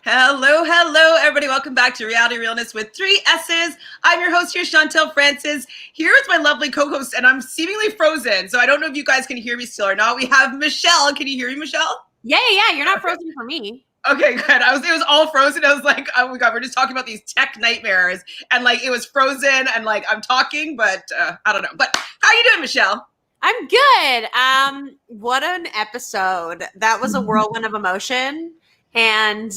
Hello, hello, everybody. Welcome back to Reality Realness with 3 S's. I'm your host here, Chantele Francis. Here is my lovely co-host, and I'm seemingly frozen, so I don't know if you guys can hear me still or not. We have Michelle. Can you hear me, Michelle? Yeah. You're not frozen for me. Okay, good. It was all frozen. I was like, oh my God, we're just talking about these tech nightmares. And like, it was frozen and like, I'm talking, but I don't know. But how are you doing, Michelle? I'm good. What an episode. That was a whirlwind of emotion. And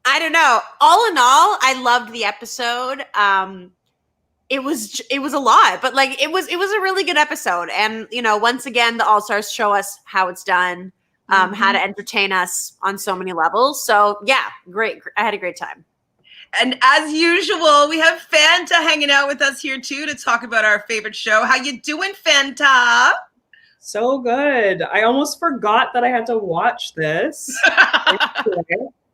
I don't know. All in all, I loved the episode. It was a lot, but like it was a really good episode. And you know, once again, the All-Stars show us how it's done, how to entertain us on so many levels. So yeah, great. I had a great time. And as usual, we have Fanta hanging out with us here too to talk about our favorite show. How you doing, Fanta? So good. I almost forgot that I had to watch this.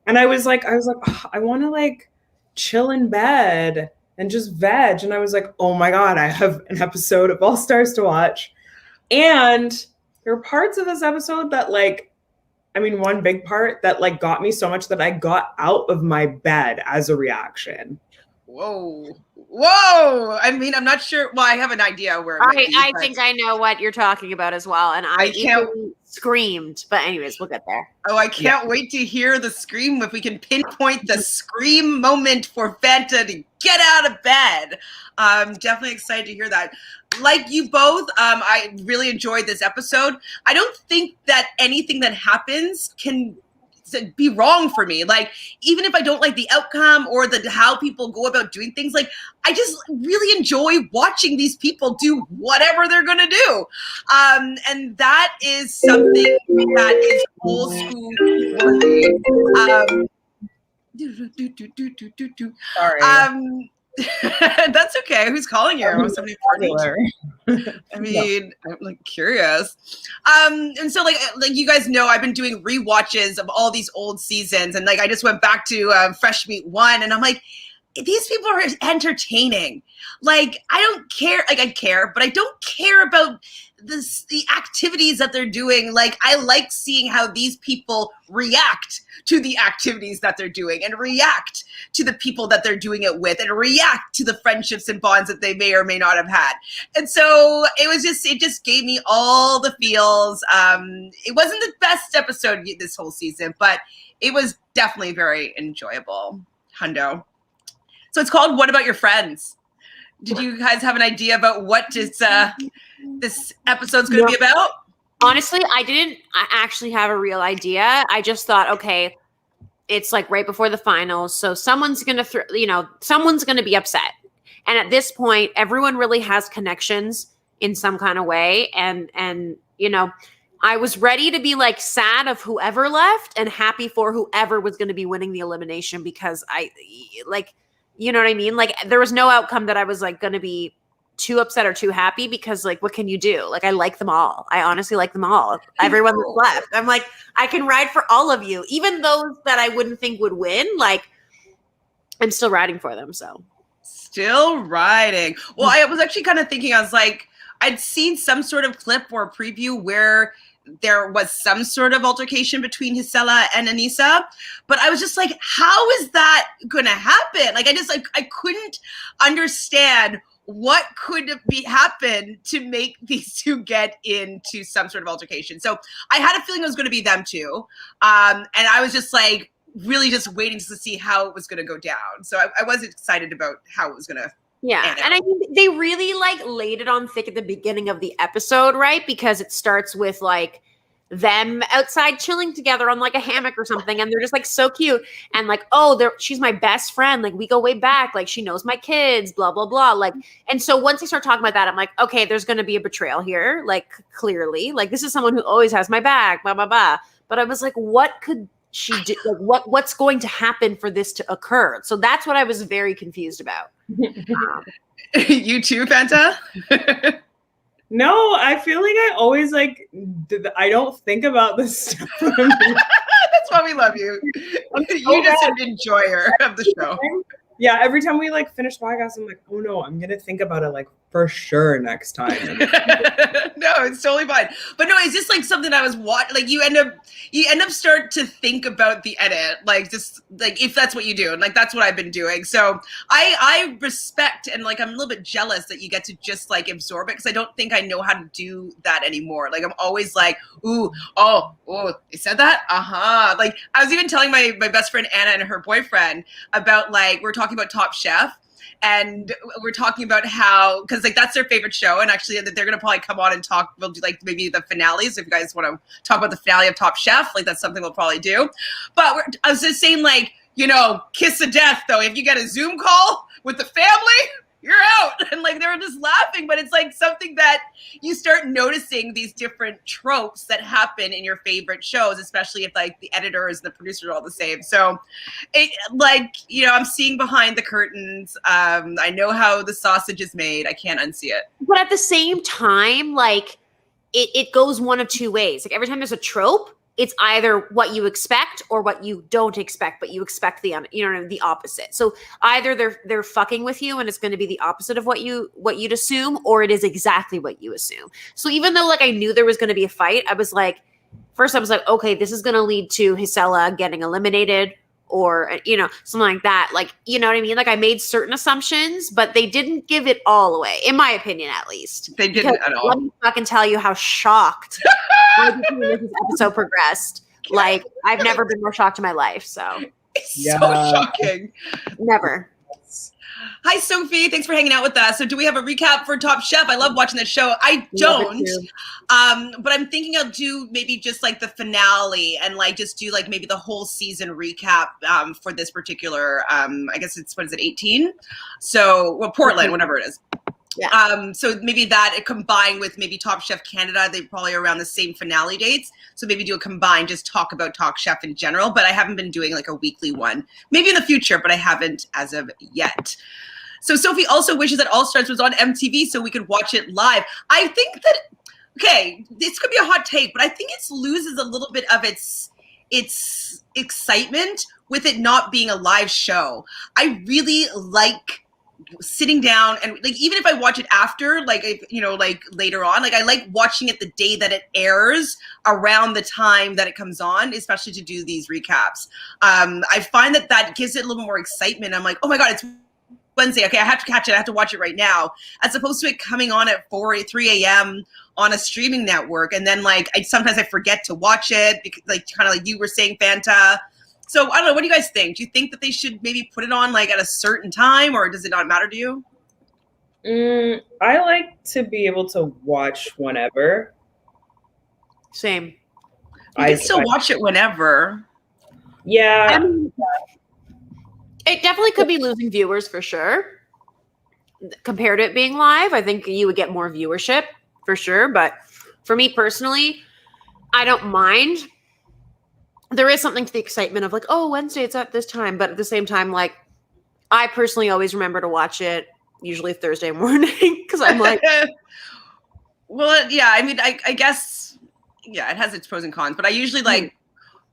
And I was like, oh, I want to like chill in bed and just veg. And I was like, oh my God, I have an episode of All Stars to watch. And there were parts of this episode that one big part that like got me so much that I got out of my bed as a reaction. Whoa. I mean, I'm not sure. Well, I have an idea where I think I know what you're talking about as well. And I screamed. But anyways, we'll get there. Oh, I can't wait to hear the scream. If we can pinpoint the scream moment for Fanta to get out of bed. I'm definitely excited to hear that. Like you both, I really enjoyed this episode. I don't think that anything that happens can be wrong for me. Like, even if I don't like the outcome or how people go about doing things, like, I just really enjoy watching these people do whatever they're going to do. And that is something that is old school worthy. Sorry. That's okay. Who's calling you? Somebody I mean, I'm like curious. And so like you guys know, I've been doing rewatches of all these old seasons, and like I just went back to Fresh Meat 1, and I'm like, these people are entertaining. Like, I don't care. Like, I care, but I don't care about the activities that they're doing. Like, I like seeing how these people react to the activities that they're doing, and react to the people that they're doing it with, and react to the friendships and bonds that they may or may not have had. And so it just gave me all the feels. It wasn't the best episode this whole season, but it was definitely very enjoyable. Hundo. So it's called What About Your Friends? Did you guys have an idea about what this episode's going to be about? Honestly, I didn't actually have a real idea. I just thought, okay, it's like right before the finals, so someone's going to someone's going to be upset. And at this point, everyone really has connections in some kind of way, and you know, I was ready to be like sad of whoever left and happy for whoever was going to be winning the elimination, because I like, you know what I mean? Like, there was no outcome that I was like going to be too upset or too happy, because like, what can you do? Like, I like them all. I honestly like them all. Everyone that's left. I'm like, I can ride for all of you, even those that I wouldn't think would win. Like, I'm still riding for them. So still riding. Well, I was actually kind of thinking, I was like, I'd seen some sort of clip or preview where there was some sort of altercation between Jisela and Anissa, but I was just like, how is that going to happen? Like, I couldn't understand what could happen to make these two get into some sort of altercation. So I had a feeling it was going to be them too. And I was just like, really just waiting to see how it was going to go down. So I was excited about how it was going to. Yeah. And I think they really like laid it on thick at the beginning of the episode, right? Because it starts with like them outside chilling together on like a hammock or something, and they're just like so cute, and like, oh, she's my best friend, like we go way back, like she knows my kids, blah blah blah. Like, and so once they start talking about that, I'm like, okay, there's going to be a betrayal here, like clearly, like this is someone who always has my back, blah blah blah. But I was like, what could she do? Like, what's going to happen for this to occur? So that's what I was very confused about. You too, Fanta? No, I feel like I always like, I don't think about this stuff. That's why we love you. You're just an enjoyer of the show. Yeah, every time we like finish podcast, I'm like, oh no, I'm gonna think about it like for sure next time. No, it's totally fine. But no, it's just like something I was watching. Like you end up start to think about the edit, like just like if that's what you do, and like that's what I've been doing. So I respect and like I'm a little bit jealous that you get to just like absorb it because I don't think I know how to do that anymore. Like I'm always like, ooh, oh, they said that, Like I was even telling my best friend Anna and her boyfriend about like we're talking about Top Chef. And we're talking about how, because like that's their favorite show, and actually they're gonna probably come on and talk. We'll do like maybe the finales if you guys want to talk about the finale of Top Chef. Like that's something we'll probably do. But I was just saying, like kiss of death though. If you get a Zoom call with the family, you're out. And like they were just laughing, but it's like something that you start noticing these different tropes that happen in your favorite shows, especially if like the editors and the producers are all the same. So it like, I'm seeing behind the curtains. I know how the sausage is made. I can't unsee it. But at the same time, like it goes one of two ways. Like every time there's a trope, it's either what you expect or what you don't expect, but you expect the opposite. So either they're fucking with you and it's going to be the opposite of what you'd assume, or it is exactly what you assume. So even though like I knew there was going to be a fight, I was like, okay, this is going to lead to Jisela getting eliminated or, something like that. Like, you know what I mean? Like I made certain assumptions, but they didn't give it all away, in my opinion, at least. They didn't at all. Let me fucking tell you how shocked I became as this episode progressed. Like I've never been more shocked in my life. So it's so shocking. Never. Hi, Sophie. Thanks for hanging out with us. So do we have a recap for Top Chef? I love watching that show. I don't. But I'm thinking I'll do maybe just like the finale and like just do like maybe the whole season recap for this particular, I guess it's, 18? So, Portland, whatever it is. Yeah. So maybe that combined with maybe Top Chef Canada, they probably are around the same finale dates. So maybe do a combined, just talk about Top Chef in general. But I haven't been doing like a weekly one. Maybe in the future, but I haven't as of yet. So Sophie also wishes that All Stars was on MTV so we could watch it live. I think that, okay, this could be a hot take, but I think it loses a little bit of its excitement with it not being a live show. I really like sitting down and like even if I watch it after like like later on, like I like watching it the day that it airs around the time that it comes on, especially to do these recaps. I find that gives it a little more excitement. I'm like, oh my god, it's Wednesday, okay, I have to catch it, I have to watch it right now, as opposed to it coming on at 3 a.m. on a streaming network, and then like sometimes I forget to watch it because like kind of like you were saying, Fanta. So I don't know. What do you guys think? Do you think that they should maybe put it on like at a certain time, or does it not matter to you? I like to be able to watch whenever. Same. You can still watch it whenever. Yeah. I mean, it definitely could be losing viewers for sure. Compared to it being live, I think you would get more viewership for sure. But for me personally, I don't mind. There is something to the excitement of like, oh, Wednesday, it's at this time. But at the same time, like, I personally always remember to watch it, usually Thursday morning, because I'm like. Well, yeah, I mean, I guess, yeah, it has its pros and cons. But I usually, like,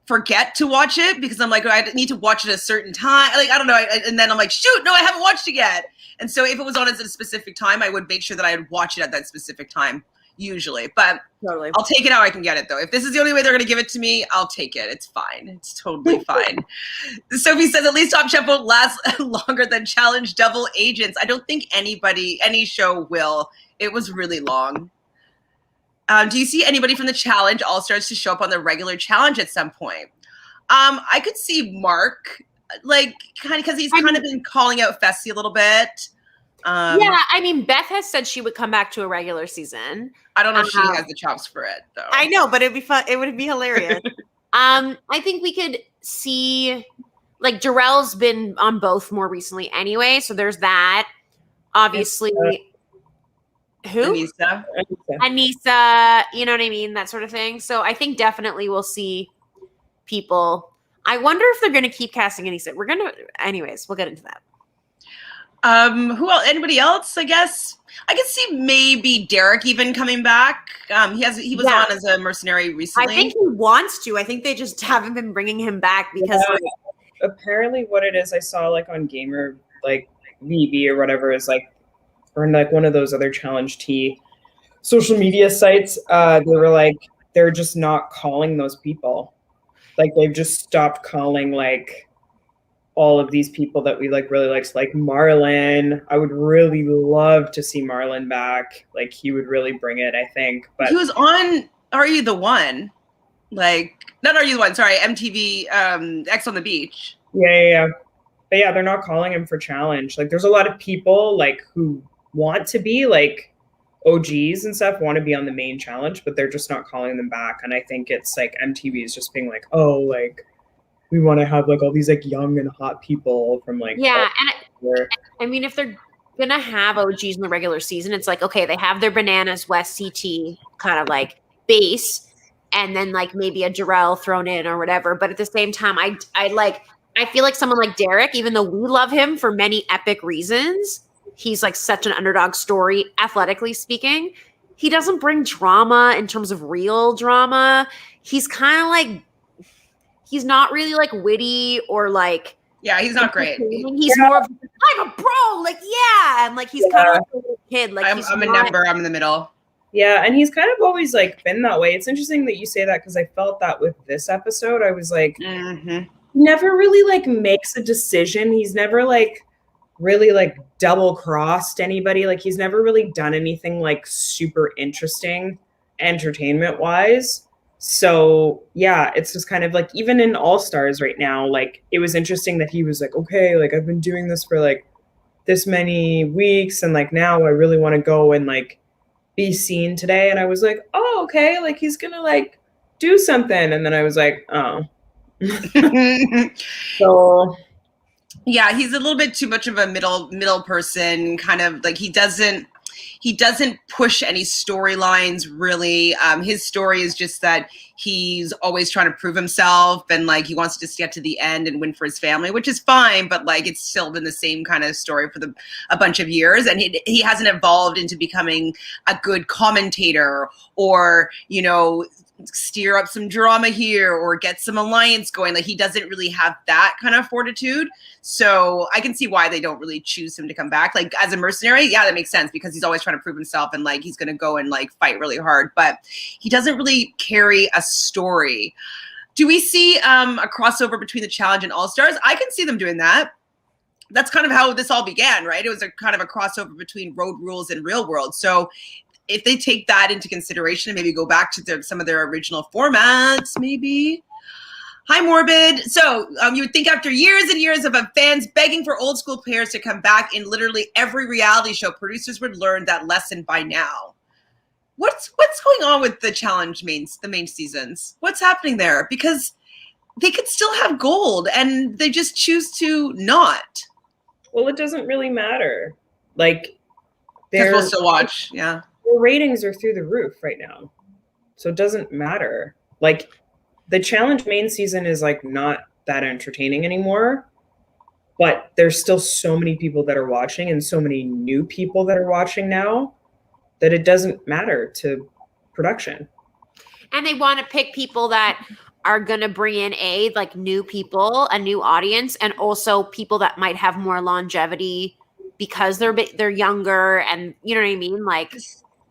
forget to watch it because I'm like, I need to watch it at a certain time. Like, I don't know. And then I'm like, shoot, no, I haven't watched it yet. And so if it was on at a specific time, I would make sure that I would watch it at that specific time. Usually, but totally. I'll take it how I can get it though. If this is the only way they're going to give it to me, I'll take it. It's fine. It's totally fine. Sophie says at least Top Chef won't last longer than Challenge Double Agents. I don't think any show will. It was really long. Do you see anybody from the Challenge All Stars to show up on the regular challenge at some point? I could see Mark, like kind of because he's kind of been calling out Fessy a little bit. Yeah, I mean, Beth has said she would come back to a regular season. I don't know if she has the chops for it, though. I know, but it'd be fun. It would be hilarious. I think we could see, like, Darrel's been on both more recently anyway, so there's that. Obviously, who? Anissa, you know what I mean? That sort of thing. So I think definitely we'll see people. I wonder if they're going to keep casting Anissa. Anyways, we'll get into that. Who else? Anybody else? I guess I could see maybe Derrick even coming back. He was on as a mercenary recently. I think he wants to. I think they just haven't been bringing him back because apparently what it is, I saw like on Gamer like VB or whatever is like, or in like one of those other Challenge T social media sites, they were like, they're just not calling those people. Like they've just stopped calling like all of these people that we like really like Marlon. I would really love to see Marlon back. Like he would really bring it, I think. But he was on Are You the One? Like not Are You the One, sorry, MTV X on the Beach. Yeah. But yeah, they're not calling him for Challenge. Like there's a lot of people like who want to be like OGs and stuff, want to be on the main challenge, but they're just not calling them back. And I think it's like MTV is just being like, oh, like we want to have like all these like young and hot people from like I mean, if they're gonna have OGs in the regular season, it's like, okay, they have their Bananas West CT kind of like base, and then like maybe a Darrel thrown in or whatever. But at the same time, I feel like someone like Derrick, even though we love him for many epic reasons, he's like such an underdog story, athletically speaking. He doesn't bring drama in terms of real drama. He's kind of like, he's not really like witty or like. Yeah, he's not great. He's more of, I'm a bro, like, yeah. And like, he's kind of like a little kid. Like, I'm a number, I'm in the middle. Yeah, and he's kind of always like been that way. It's interesting that you say that because I felt that with this episode. I was like, never really like makes a decision. He's never like really like double crossed anybody. Like he's never really done anything like super interesting entertainment wise. So yeah, it's just kind of like even in All Stars right now, like it was interesting that he was like, okay, like I've been doing this for like this many weeks and like now I really want to go and like be seen today. And I was like, oh, okay, like he's gonna like do something. And then I was like, oh. So yeah, he's a little bit too much of a middle person, kind of like he doesn't push any storylines really. His story is just that he's always trying to prove himself and like he wants to just get to the end and win for his family, which is fine, but like it's still been the same kind of story for a bunch of years, and he hasn't evolved into becoming a good commentator or, you know, steer up some drama here or get some alliance going. Like he doesn't really have that kind of fortitude. So I can see why they don't really choose him to come back. Like as a mercenary, yeah, that makes sense because he's always trying to prove himself and like he's going to go and like fight really hard, but he doesn't really carry a story. Do we see a crossover between the challenge and All Stars? I can see them doing that. That's kind of how this all began, right? It was a kind of a crossover between Road Rules and Real World. So if they take that into consideration and maybe go back to some of their original formats, maybe. Hi, Morbid. So you would think after years and years of fans begging for old school players to come back in literally every reality show, producers would learn that lesson by now. What's going on with the challenge the main seasons? What's happening there? Because they could still have gold and they just choose to not. Well, it doesn't really matter. Like they're supposed to watch, yeah. The ratings are through the roof right now. So it doesn't matter. Like the challenge main season is like not that entertaining anymore, but there's still so many people that are watching and so many new people that are watching now that it doesn't matter to production. And they want to pick people that are going to bring in like new people, a new audience, and also people that might have more longevity because they're younger and you know what I mean? Like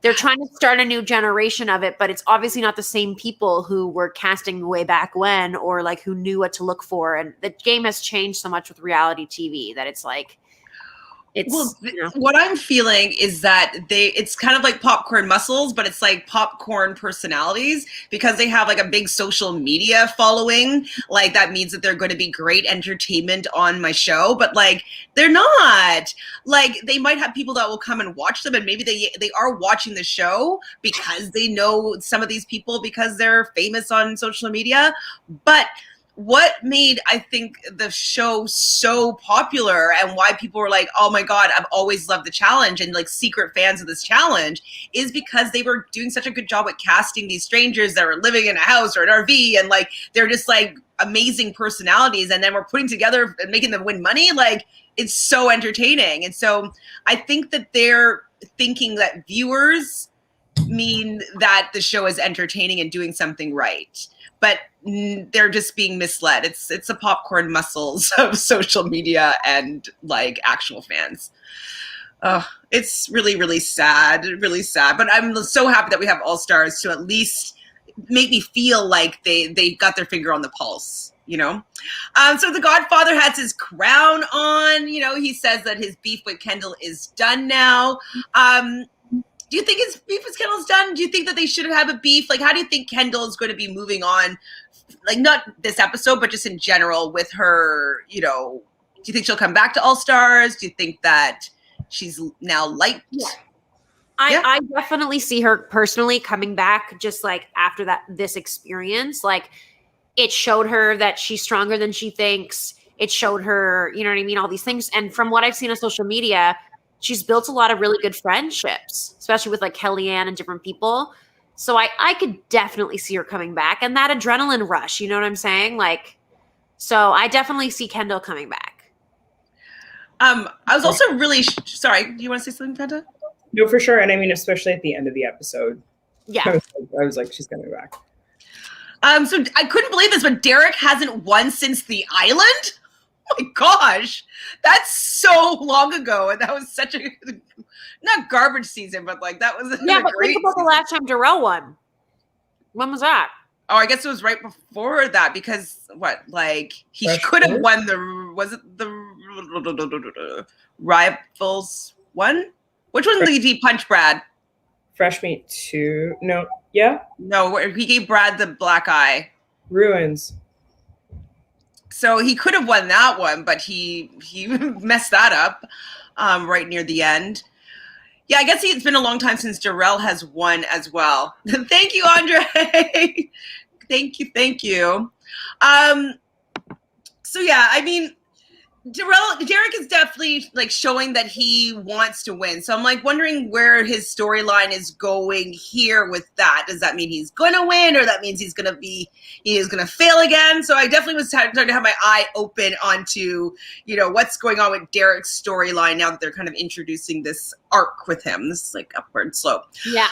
they're trying to start a new generation of it, but it's obviously not the same people who were casting way back when or like who knew what to look for. And the game has changed so much with reality TV that it's like, what I'm feeling is that it's kind of like popcorn muscles, but it's like popcorn personalities because they have like a big social media following. Like that means that they're going to be great entertainment on my show, but like they're not. Like they might have people that will come and watch them, and maybe they are watching the show because they know some of these people because they're famous on social media, but what made, I think, the show so popular and why people were like, oh my God, I've always loved the challenge and like secret fans of this challenge is because they were doing such a good job with casting these strangers that were living in a house or an RV and like, they're just like amazing personalities. And then we're putting together and making them win money. Like it's so entertaining. And so I think that they're thinking that viewers mean that the show is entertaining and doing something right. but they're just being misled. It's the popcorn muscles of social media and like actual fans. Oh, it's really, really sad, but I'm so happy that we have All Stars to at least make me feel like they got their finger on the pulse, you know? So the Godfather has his crown on, you know, he says that his beef with Kendall is done now. Do you think his beef with Kendall is done? Do you think that they should have a beef? Like, how do you think Kendall is going to be moving on? Like, not this episode, but just in general with her, you know, do you think she'll come back to All Stars? Do you think that she's now liked? Yeah. I definitely see her personally coming back just like after this experience. Like, it showed her that she's stronger than she thinks. It showed her, you know what I mean, all these things. And from what I've seen on social media, she's built a lot of really good friendships, especially with like Kellyanne and different people. So I could definitely see her coming back, and that adrenaline rush, you know what I'm saying? Like, so I definitely see Kendall coming back. I was also really sorry. Do you want to say something, Fanta? No, for sure. And I mean, especially at the end of the episode. Yeah. I was like, she's coming back. So I couldn't believe this, but Derrick hasn't won since the island. Oh my gosh, that's so long ago, and that was such a not garbage season, but like that was but think about the last time Darrel won. When was that? Oh, I guess it was right before that, because he could have won the Rivals one? Which one did he punch Brad? Fresh Meat 2. No. Yeah? No, he gave Brad the black eye. Ruins. So he could have won that one, but he messed that up right near the end. Yeah, I guess it's been a long time since Darrel has won as well. Thank you, Andre. Thank you. So yeah, I mean, Derrick is definitely like showing that he wants to win. So I'm like wondering where his storyline is going here with that. Does that mean he's going to win, or that means he is going to fail again? So I definitely was starting to have my eye open onto, you know, what's going on with Derrick's storyline now that they're kind of introducing this arc with him, this like upward slope. Yeah.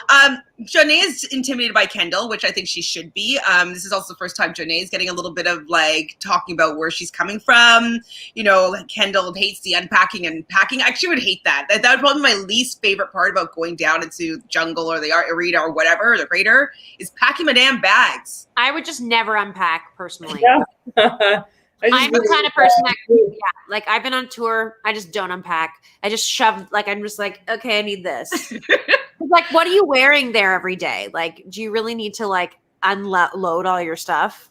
Jonna is intimidated by Kendall, which I think she should be. This is also the first time Jonna is getting a little bit of like talking about where she's coming from. You know, Kendall hates the unpacking and packing. I actually would hate that. That would probably be my least favorite part about going down into the jungle or the arena or whatever, or the crater, is packing my damn bags. I would just never unpack personally. Yeah. I'm the kind of person that, like I've been on tour, I just don't unpack. I just shove, like, I'm just like, okay, I need this. Like, what are you wearing there every day? Like, do you really need to like unload all your stuff?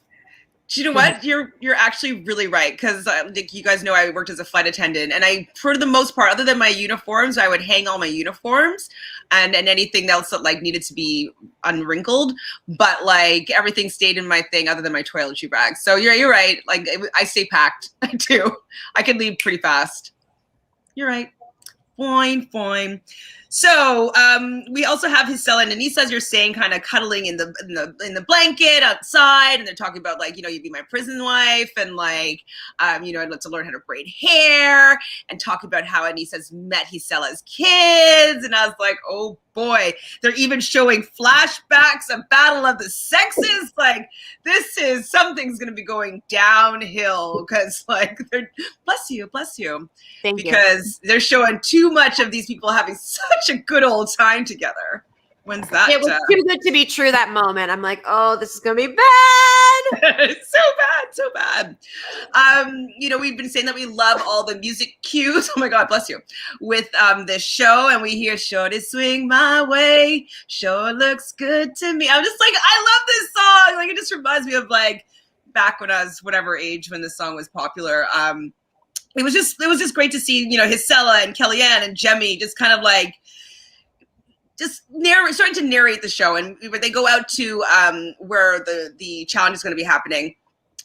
Do you know what? You're actually really right, because like you guys know, I worked as a flight attendant, and I, for the most part, other than my uniforms, I would hang all my uniforms and anything else that like needed to be unwrinkled. But like everything stayed in my thing, other than my toiletry bag. So you're right. Like I stay packed. I do. I can leave pretty fast. You're right. Fine. So we also have Jisela and Anissa, as you're saying, kind of cuddling in the blanket outside, and they're talking about like, you know, you'd be my prison wife, and like, you know, I'd love to learn how to braid hair, and talk about how Anissa's met Jisela's kids, and I was like, oh boy, they're even showing flashbacks of Battle of the Sexes. Like, something's gonna be going downhill, because like bless you. Thank you. Because they're showing too much of these people having such a good old time together. When's that? It was too good to be true that moment. I'm like, oh, this is going to be bad. so bad. You know, we've been saying that we love all the music cues. Oh my God, bless you. With this show, and we hear "Shorty Swing My Way, sure looks good to me." I'm just like, I love this song. Like, it just reminds me of like back when I was whatever age when this song was popular. It was just great to see, you know, Jisela and Kellyanne and Jemmye just kind of like starting to narrate the show, and they go out to where the challenge is going to be happening,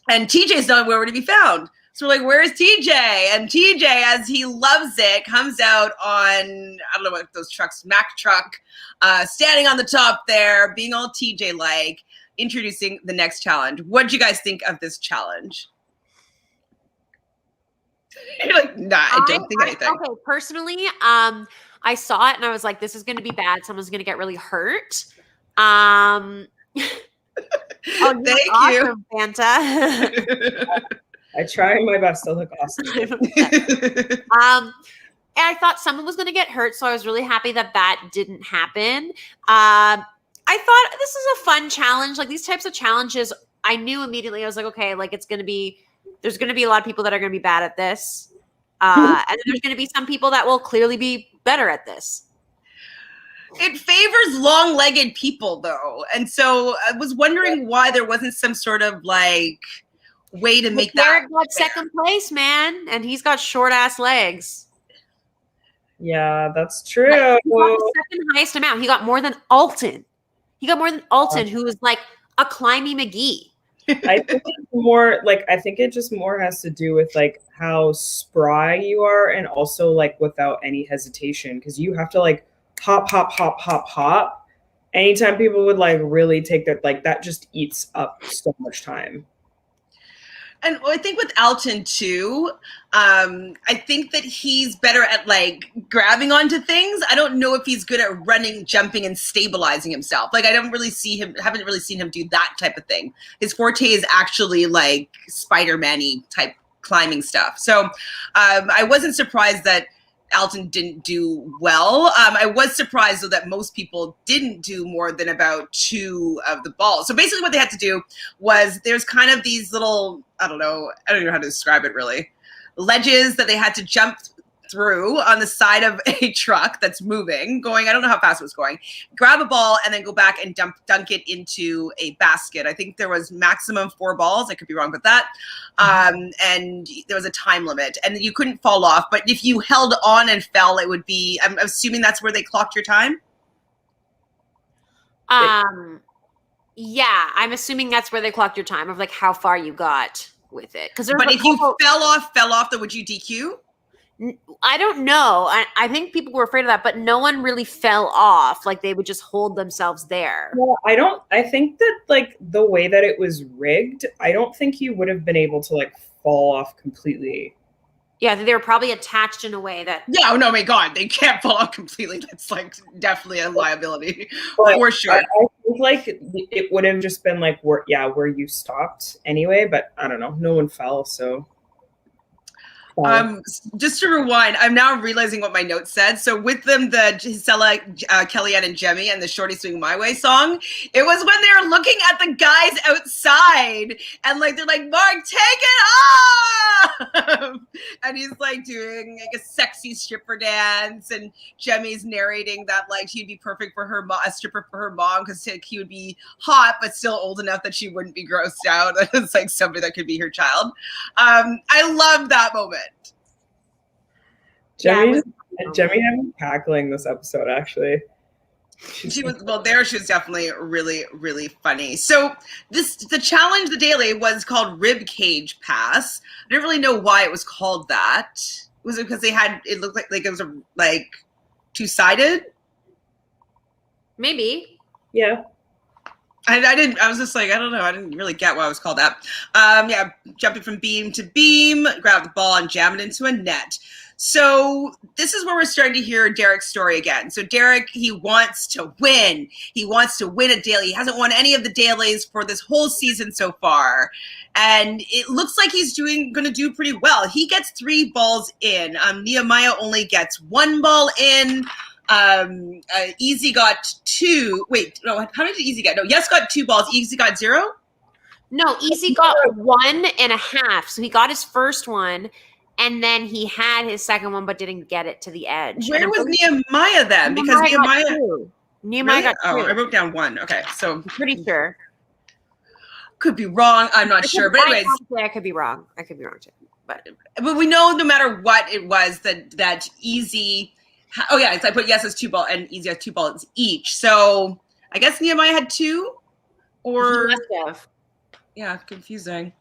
and TJ's not where to be found. So we're like, where's TJ? And TJ, as he loves it, comes out on, I don't know what those trucks, Mack truck, standing on the top there, being all TJ like, introducing the next challenge. What did you guys think of this challenge? You're like, nah, I don't think anything. Okay, personally, I saw it and I was like, this is going to be bad. Someone's going to get really hurt. Oh, thank awesome, Fanta. you. I try my best to look awesome. And I thought someone was going to get hurt, so I was really happy that didn't happen. I thought this is a fun challenge. Like these types of challenges, I knew immediately. I was like, okay, like there's going to be a lot of people that are going to be bad at this, and then there's going to be some people that will clearly be better at this. It favors long-legged people, though, and so I was wondering why there wasn't some sort of like way to make Derrick that. got second place, man, and he's got short ass legs. Yeah, that's true. He got the second highest amount. He got more than Alton. Who was like a Climby McGee. I think it's more like I think it just more has to do with like how spry you are, and also like without any hesitation, because you have to like hop, hop, hop, hop, hop. Anytime people would like really take that, like that just eats up so much time. And I think with Alton too, I think that he's better at like grabbing onto things. I don't know if he's good at running, jumping, and stabilizing himself. Like haven't really seen him do that type of thing. His forte is actually like Spider-Man-y type climbing stuff. So I wasn't surprised that Alton didn't do well. I was surprised though that most people didn't do more than about 2 of the balls. So basically what they had to do was there's kind of these little, I don't know how to describe it really, ledges that they had to jump through on the side of a truck that's moving, I don't know how fast it was going, grab a ball and then go back and dunk it into a basket. I think there was maximum 4 balls. I could be wrong with that. And there was a time limit and you couldn't fall off, but if you held on and fell, it would be, I'm assuming that's where they clocked your time. Yeah, I'm assuming that's where they clocked your time of like how far you got with it. But if you fell off, then would you DQ? I don't know. I think people were afraid of that, but no one really fell off. Like they would just hold themselves there. Well, I think that like the way that it was rigged, I don't think you would have been able to like fall off completely. Yeah, they were probably attached in a way that. Yeah, oh no, my God, they can't fall off completely. That's like definitely a liability for sure. I think like it would have just been like where you stopped anyway, but I don't know. No one fell, so. Just to rewind, I'm now realizing what my notes said. So with them, the Jisela, Kellyanne, and Jemmye and the Shorty Swing My Way song, it was when they were looking at the guys outside and like they're like, Mark, take it off! And he's like doing like a sexy stripper dance, and Jemmye's narrating that like he'd be perfect for her a stripper for her mom because he would be hot but still old enough that she wouldn't be grossed out. It's like somebody that could be her child. I love that moment. Jemmye had me cackling this episode, actually. She was definitely really, really funny. So the challenge, the daily, was called Rib Cage Pass. I didn't really know why it was called that. Was it because it looked like it was like 2-sided? Maybe. Yeah. I was just like, I don't know. I didn't really get why it was called that. Jumping from beam to beam, grab the ball and jam it into a net. So this is where we're starting to hear Derrick's story again. So Derrick, he wants to win. He wants to win a daily. He hasn't won any of the dailies for this whole season so far. And it looks like he's going to do pretty well. He gets 3 balls in. Nehemiah only gets 1 ball in. Easy got 2. Wait, no, how many did Easy get? No, Yes got 2 balls. Easy got 0? No, Easy got 1.5. So he got his first one. And then he had his second one, but didn't get it to the edge. Where was Nehemiah then? Because Nehemiah got 2. Oh, I wrote down 1. Okay, so I'm pretty sure. Could be wrong. I'm not sure. But anyways, I could be wrong. I could be wrong too. But we know no matter what it was that Easy. Oh yeah, so I put Yes as 2 balls and Easy has 2 balls each. So I guess Nehemiah had 2, or he must have. Yeah, confusing.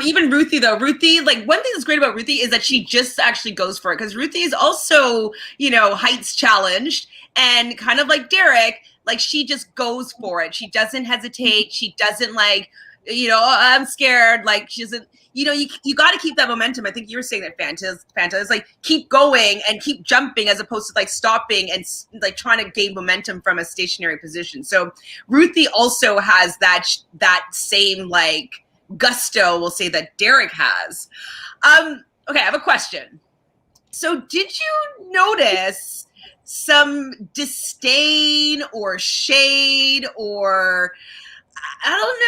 Even Ruthie though. Ruthie, like one thing that's great about Ruthie is that she just actually goes for it, because Ruthie is also, heights challenged, and kind of like Derrick, like she just goes for it. She doesn't hesitate. She doesn't like you know, I'm scared. Like she doesn't, you know, you got to keep that momentum. I think you were saying that Fanta is like keep going and keep jumping as opposed to like stopping and like trying to gain momentum from a stationary position. So Ruthie also has that same like gusto, we'll say, that Derrick has. Okay, I have a question. So did you notice some disdain or shade or I don't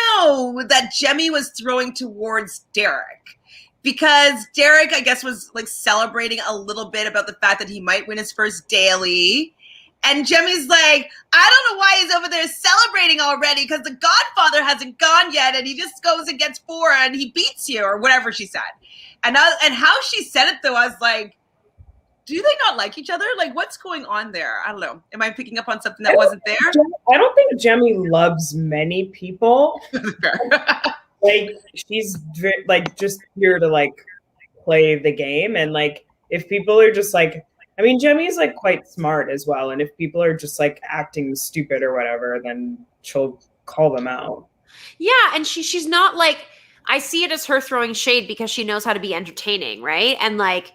know that Jemmye was throwing towards Derrick? Because Derrick, I guess, was like celebrating a little bit about the fact that he might win his first daily. And Jemmye's like, I don't know why he's over there celebrating already because the Godfather hasn't gone yet and he just goes and gets 4 and he beats you or whatever she said. And how she said it, though, I was like, do they not like each other? Like, what's going on there? I don't know. Am I picking up on something that wasn't there? I don't think Jemmye loves many people. Like, she's like just here to like play the game. And like, if people are just like, I mean, Jemmye's like quite smart as well. And if people are just like acting stupid or whatever, then she'll call them out. Yeah. And she's not like, I see it as her throwing shade because she knows how to be entertaining, right? And like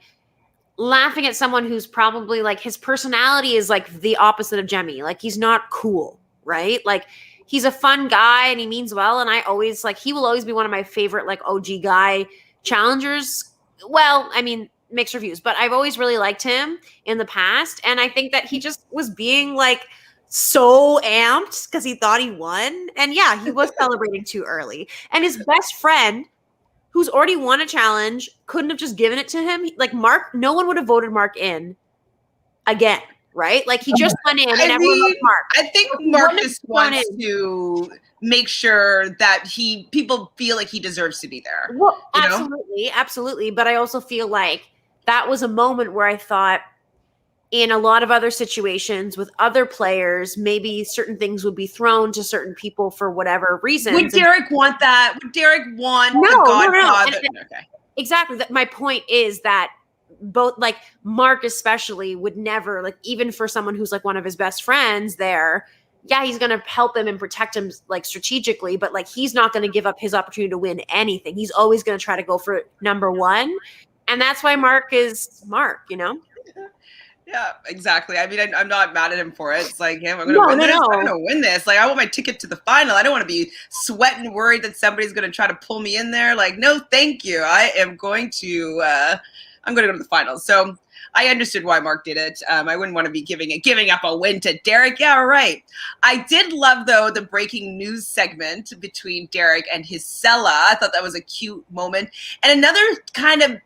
laughing at someone who's probably like his personality is like the opposite of Jemmye. Like he's not cool, right? Like he's a fun guy and he means well. And I always like, he will always be one of my favorite like OG guy challengers. Well, I mean, mixed reviews, but I've always really liked him in the past. And I think that he just was being like so amped because he thought he won. And yeah, he was celebrating too early. And his best friend, who's already won a challenge, couldn't have just given it to him. Like Mark, no one would have voted Mark in again, right? Like he just went in and everyone loved Mark. I think Mark just wants to make sure that people feel like he deserves to be there. Well, absolutely. But I also feel like that was a moment where I thought, in a lot of other situations with other players, maybe certain things would be thrown to certain people for whatever reason. Would Derrick want that? Would Derrick want the Godfather? No. Okay. Exactly. My point is that both, like Mark especially, would never, like even for someone who's like one of his best friends there, yeah, he's going to help him and protect him like strategically, but like he's not going to give up his opportunity to win anything. He's always going to try to go for number one. And that's why Mark is Mark, you know? Yeah, exactly. I mean, I'm not mad at him for it. It's like, I'm going to win this. I'm going to win this. Like, I want my ticket to the final. I don't want to be sweating, worried that somebody's going to try to pull me in there. Like, no, thank you. I am going to, I'm going to go to the finals. So I understood why Mark did it. I wouldn't want to be giving up a win to Derrick. Yeah, right. I did love, though, the breaking news segment between Derrick and Jisela. I thought that was a cute moment. And another kind of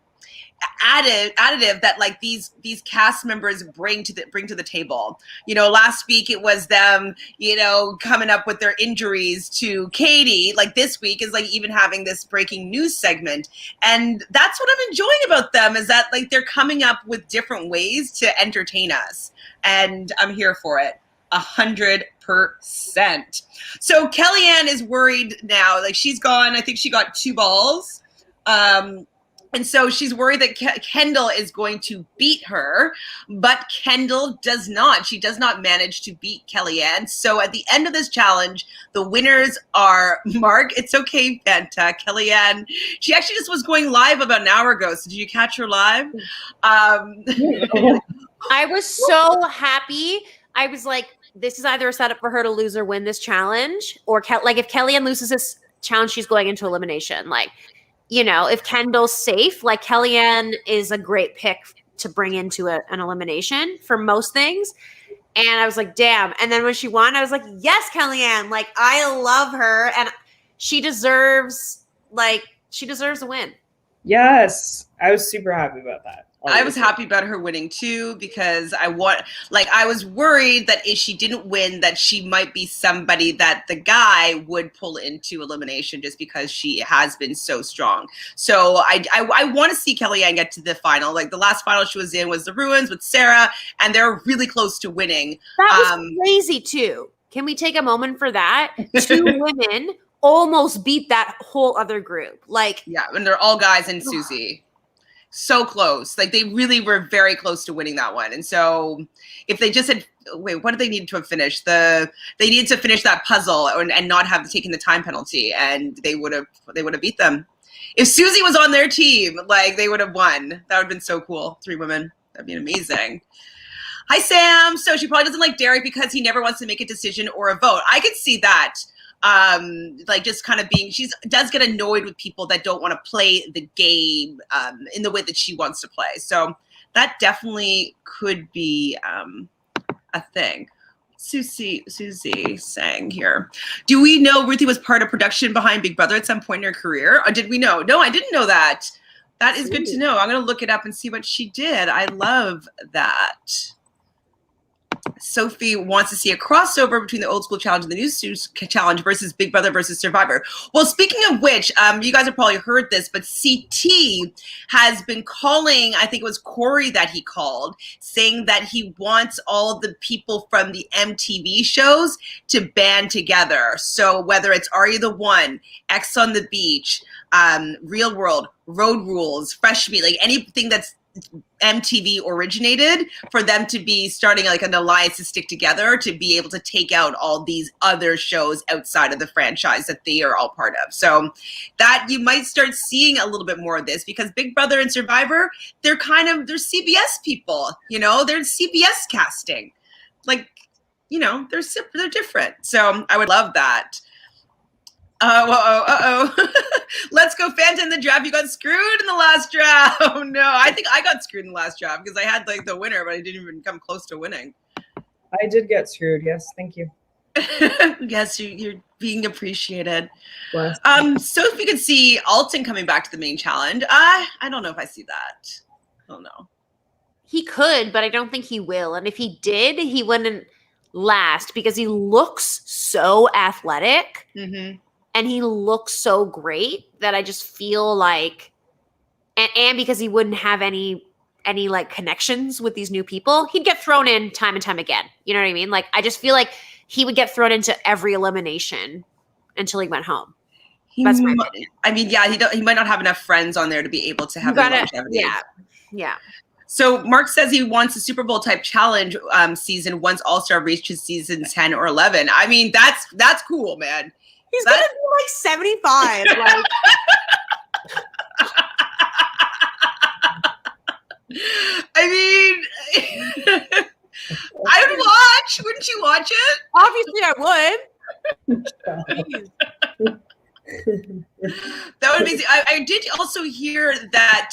additive that like these cast members bring to the table. You know, last week it was them, you know, coming up with their injuries to Katie. Like this week is like even having this breaking news segment. And that's what I'm enjoying about them, is that like they're coming up with different ways to entertain us. And I'm here for it. 100%. So Kellyanne is worried now. Like she's gone. I think she got 2 balls. And so she's worried that Kendall is going to beat her, but Kendall does not. She does not manage to beat Kellyanne. So at the end of this challenge, the winners are Mark. It's okay, Fanta. Kellyanne, she actually just was going live about an hour ago. So did you catch her live? I was so happy. I was like, this is either a setup for her to lose or win this challenge, or like if Kellyanne loses this challenge, she's going into elimination. Like, you know, if Kendall's safe, like Kellyanne is a great pick to bring into an elimination for most things. And I was like, damn. And then when she won, I was like, yes, Kellyanne. Like, I love her. And she deserves a win. Yes. I was super happy about that. I was happy about her winning too, because I was worried that if she didn't win, that she might be somebody that the guy would pull into elimination just because she has been so strong. So I want to see Kellyanne get to the final. Like the last final she was in was the Ruins with Sarah, and they're really close to winning. That was crazy too. Can we take a moment for that? 2 women almost beat that whole other group. Like, yeah, and they're all guys and Susie. So close. Like they really were very close to winning that one. And so if they just had, wait, what did they need to have finished? They needed to finish that puzzle and not have taken the time penalty, and they would have beat them. If Susie was on their team, like they would have won. That would have been so cool. 3 women. That'd be amazing. Hi, Sam. So she probably doesn't like Derrick because he never wants to make a decision or a vote. I could see that. Like just kind of being, she does get annoyed with people that don't want to play the game in the way that she wants to play. So that definitely could be a thing. Susie saying here, do we know Ruthie was part of production behind Big Brother at some point in her career? Or did we know? No, I didn't know that. That is good to know. I'm going to look it up and see what she did. I love that. Sophie wants to see a crossover between the old school challenge and the new challenge versus Big Brother versus Survivor. Well, speaking of which, you guys have probably heard this, but CT has been calling, I think it was Corey that he called, saying that he wants all the people from the MTV shows to band together. So whether it's Are You the One, X on the Beach, Real World, Road Rules, Fresh Meat, like anything that's MTV originated, for them to be starting like an alliance to stick together to be able to take out all these other shows outside of the franchise that they are all part of. So that you might start seeing a little bit more of this, because Big Brother and Survivor, they're CBS people, you know, they're CBS casting, like, you know, they're different. So I would love that. Let's go Fanta in the draft. You got screwed in the last draft. Oh no, I think I got screwed in the last draft because I had like the winner, but I didn't even come close to winning. I did get screwed. Yes, thank you. Yes, you're being appreciated. Bless. So if we could see Alton coming back to the main challenge, I don't know if I see that. I don't know. He could, but I don't think he will. And if he did, he wouldn't last because he looks so athletic. Mm-hmm. And he looks so great that I just feel like, and because he wouldn't have any like connections with these new people, he'd get thrown in time and time again. You know what I mean? Like, I just feel like he would get thrown into every elimination until he went home. That's my opinion. I mean, yeah, he might not have enough friends on there to be able to have the longevity. Yeah. So Mark says he wants a Super Bowl type challenge season once All-Star reaches season 10 or 11. I mean, that's cool, man. He's going to be like 75. Like. I mean, I would watch. Wouldn't you watch it? Obviously, I would. That would be. I did also hear that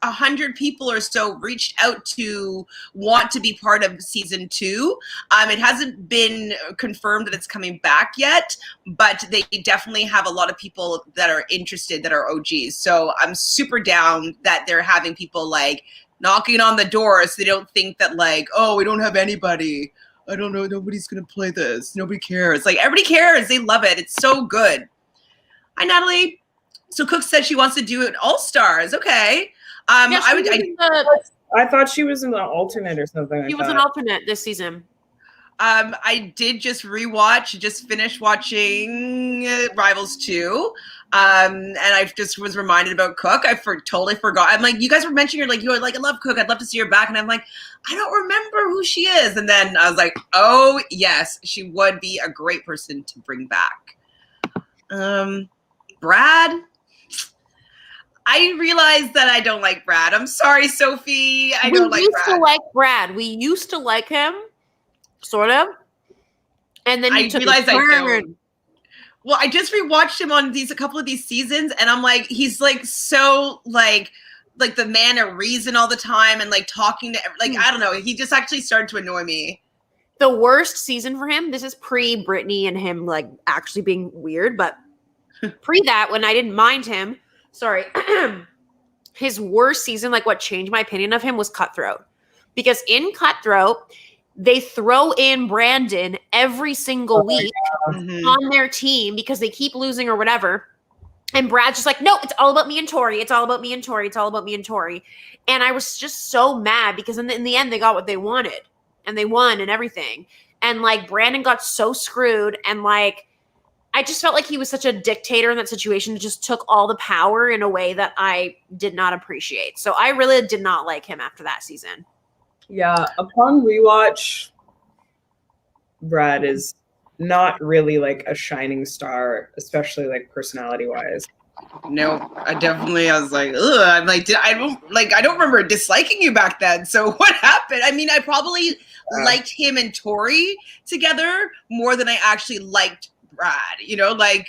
100 people or so reached out to want to be part of season 2. It hasn't been confirmed that it's coming back yet, but they definitely have a lot of people that are interested that are OGs. So I'm super down that they're having people like knocking on the door so they don't think that like, oh, we don't have anybody. I don't know. Nobody's going to play this. Nobody cares. Like everybody cares. They love it. It's so good. Hi, Natalie. So Cook said she wants to do it All-Stars. Okay. Yeah, I thought she was in the alternate or something. She was an alternate this season. I did just finished watching Rivals 2. And I just was reminded about Cook. I totally forgot. I'm like, you guys were mentioning her, like, you were like, I love Cook. I'd love to see her back. And I'm like, I don't remember who she is. And then I was like, oh, yes, she would be a great person to bring back. Brad, I realized that I don't like Brad. I'm sorry, Sophie. I don't like Brad. We used to like Brad. We used to like him, sort of. And then I realized I don't. Well, I just rewatched him on a couple of these seasons, and I'm like, he's like so like the man of reason all the time, and like talking to I don't know. He just actually started to annoy me. The worst season for him. This is pre Brittany and him like actually being weird, but pre that when I didn't mind him. Sorry. His worst season, like what changed my opinion of him was Cutthroat. Because in Cutthroat, they throw in Brandon every single week on their team because they keep losing or whatever. And Brad's just like, no, it's all about me and Tori. It's all about me and Tori. It's all about me and Tori. And I was just so mad because in the end, they got what they wanted. And they won and everything. And like Brandon got so screwed. And like, I just felt like he was such a dictator in that situation. It just took all the power in a way that I did not appreciate. So I really did not like him after that season. Yeah, upon rewatch, Brad is not really like a shining star, especially like personality wise. No, I was like, ugh. I'm like, I don't remember disliking you back then. So what happened? I mean, I probably liked him and Tori together more than I actually liked Brad. You know, like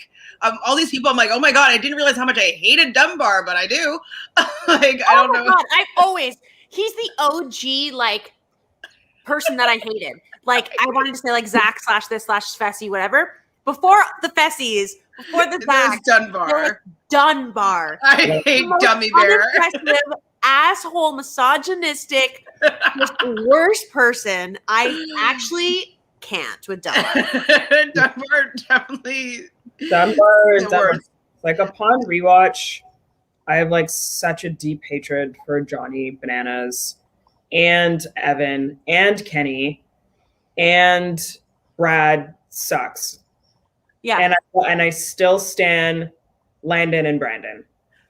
all these people, I'm like, oh my God, I didn't realize how much I hated Dunbar, but I do. Like, I don't know. God, he's the OG, like, person that I hated. Like, I wanted to say, like, Zach /this/Fessy, whatever. Before the Fessies, before the Zach, Dunbar. Dunbar. I hate Dummy Bear. Asshole, misogynistic, just worst person. I actually can't with Dunbar. Dunbar definitely. Dunbar. Like, upon rewatch, I have like such a deep hatred for Johnny Bananas and Evan and Kenny, and Brad sucks. Yeah. And I still stan Landon and Brandon.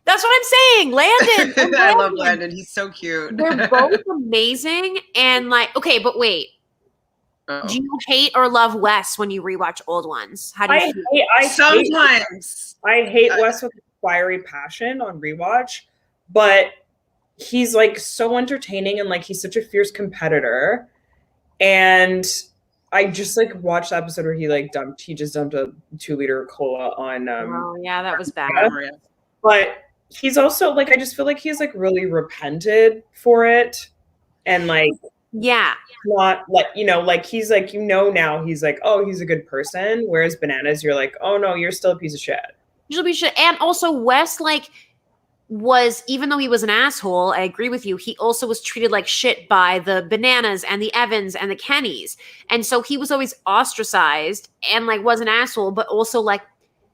That's what I'm saying. Landon. I love Landon. He's so cute. They're both amazing. And like, okay, but wait. Uh-oh. Do you hate or love Wes when you rewatch old ones? How do you sometimes I hate Wes with fiery passion on rewatch, but he's like so entertaining and like he's such a fierce competitor. And I just like watched the episode where he just dumped a 2-liter cola on oh yeah, that was bad. But he's also like, I just feel like he's like really repented for it. And like, yeah, not like, you know, like he's like, you know, now he's like, oh, he's a good person. Whereas Bananas, you're like, oh no, you're still a piece of shit. And also Wes, like, was, even though he was an asshole, I agree with you, he also was treated like shit by the Bananas and the Evans and the Kennys. And so he was always ostracized and like was an asshole, but also like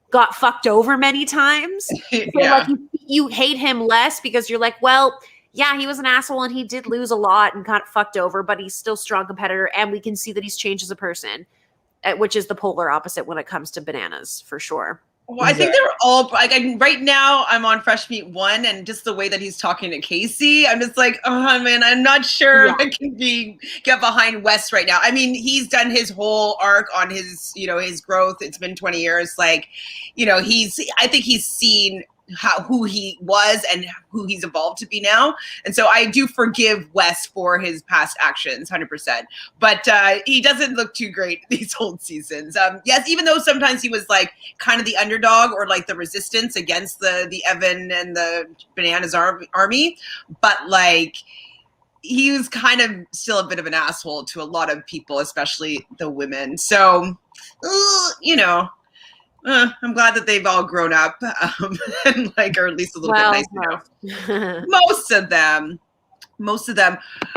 got fucked over many times. So like you hate him less because you're like, well, yeah, he was an asshole and he did lose a lot and got fucked over, but he's still a strong competitor. And we can see that he's changed as a person, which is the polar opposite when it comes to Bananas, for sure. Well, I think they're all like, right now I'm on Fresh Meat 1, and just the way that he's talking to Casey, I'm just like, oh man, I'm not sure I can get behind Wes right now. I mean, he's done his whole arc on his, you know, his growth. It's been 20 years. Like, you know, I think he's seen who he was and who he's evolved to be now. And so I do forgive Wes for his past actions 100%, but he doesn't look too great these old seasons. Yes, even though sometimes he was like kind of the underdog or like the resistance against the Evan and the Bananas army, but like he was kind of still a bit of an asshole to a lot of people, especially the women. So, you know, I'm glad that they've all grown up, and like, or at least a little bit nice now. Most of them.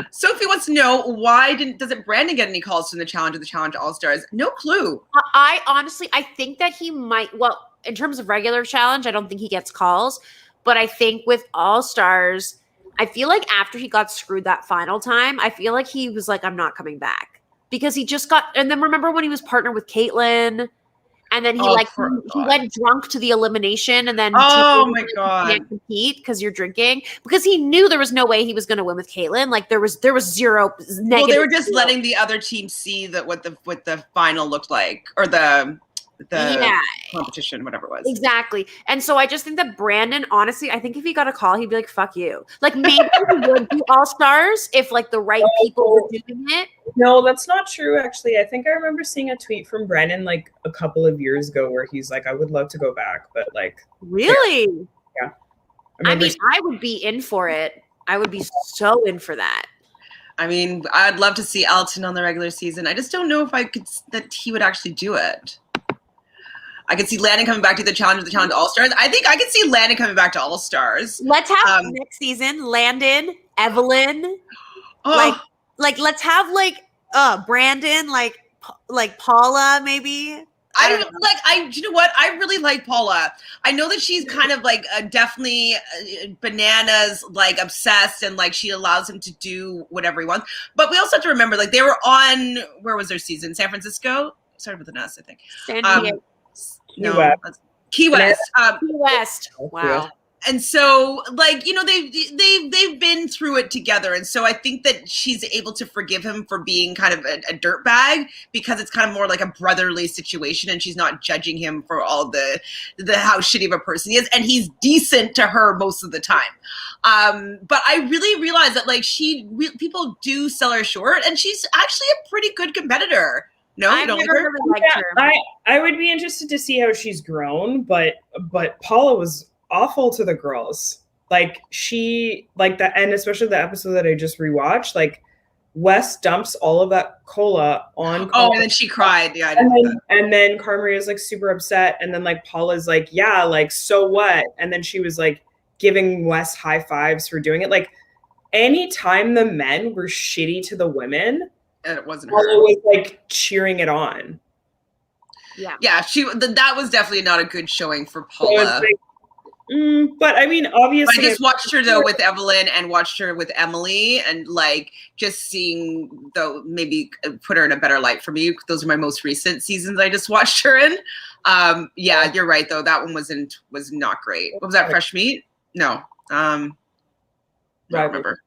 Sophie wants to know, why doesn't Brandon get any calls from the Challenge of the Challenge All-Stars? No clue. I honestly think that he might. Well, in terms of regular challenge, I don't think he gets calls, but I think with All-Stars, I feel like after he got screwed that final time, I feel like he was like, I'm not coming back, because he just got. And then remember when he was partnered with Caitlyn. And then he he went drunk to the elimination, and then my God, can't compete because you're drinking, because he knew there was no way he was going to win with Caitlyn. Like there was zero negative. Well, they were just letting the other team see that what the final looked like, or the competition, whatever it was. Exactly. And so I just think that Brandon, honestly, I think if he got a call, he'd be like, fuck you. Like maybe he would do All-Stars if like the right people were doing it. No, that's not true, actually. I think I remember seeing a tweet from Brandon like a couple of years ago where he's like, I would love to go back, but like. Really? Yeah. I mean, I would be in for it. I would be so in for that. I mean, I'd love to see Alton on the regular season. I just don't know if that he would actually do it. I could see Landon coming back to the Challenge of the Challenge All-Stars. I think I could see Landon coming back to All-Stars. Let's have next season, Landon, Evelyn. Like let's have like Brandon, like Paula, maybe. You know what? I really like Paula. I know that she's kind of like definitely Bananas, like obsessed, and like she allows him to do whatever he wants. But we also have to remember, like they were on, where was their season? San Francisco? Started with an S, I think. San Diego. No, West. that's Key West. Key West. Wow. And so, like, you know, they've been through it together, and so I think that she's able to forgive him for being kind of a dirtbag, because it's kind of more like a brotherly situation, and she's not judging him for all the how shitty of a person he is, and he's decent to her most of the time. But I really realized that, like, people do sell her short, and she's actually a pretty good competitor. No, I've never really liked her. I would be interested to see how she's grown, but Paula was awful to the girls. Like, she, like, that, and especially the episode that I just rewatched, like, Wes dumps all of that cola on Oh, and then she cried. Yeah, and then Carmaria is like super upset, and then like Paula's like, yeah, like, so what? And then she was like giving Wes high fives for doing it. Like, anytime the men were shitty to the women, and it wasn't Paula her. was like cheering it on. Yeah, that was definitely not a good showing for So Paula. it's like, but I mean, obviously, I just watched her though with Evelyn and watched her with Emily, and like just seeing though maybe put her in a better light for me. Those are my most recent seasons I just watched her in. Yeah, you're right though. That one was not great. What was that? Fresh Meat? No. I don't remember.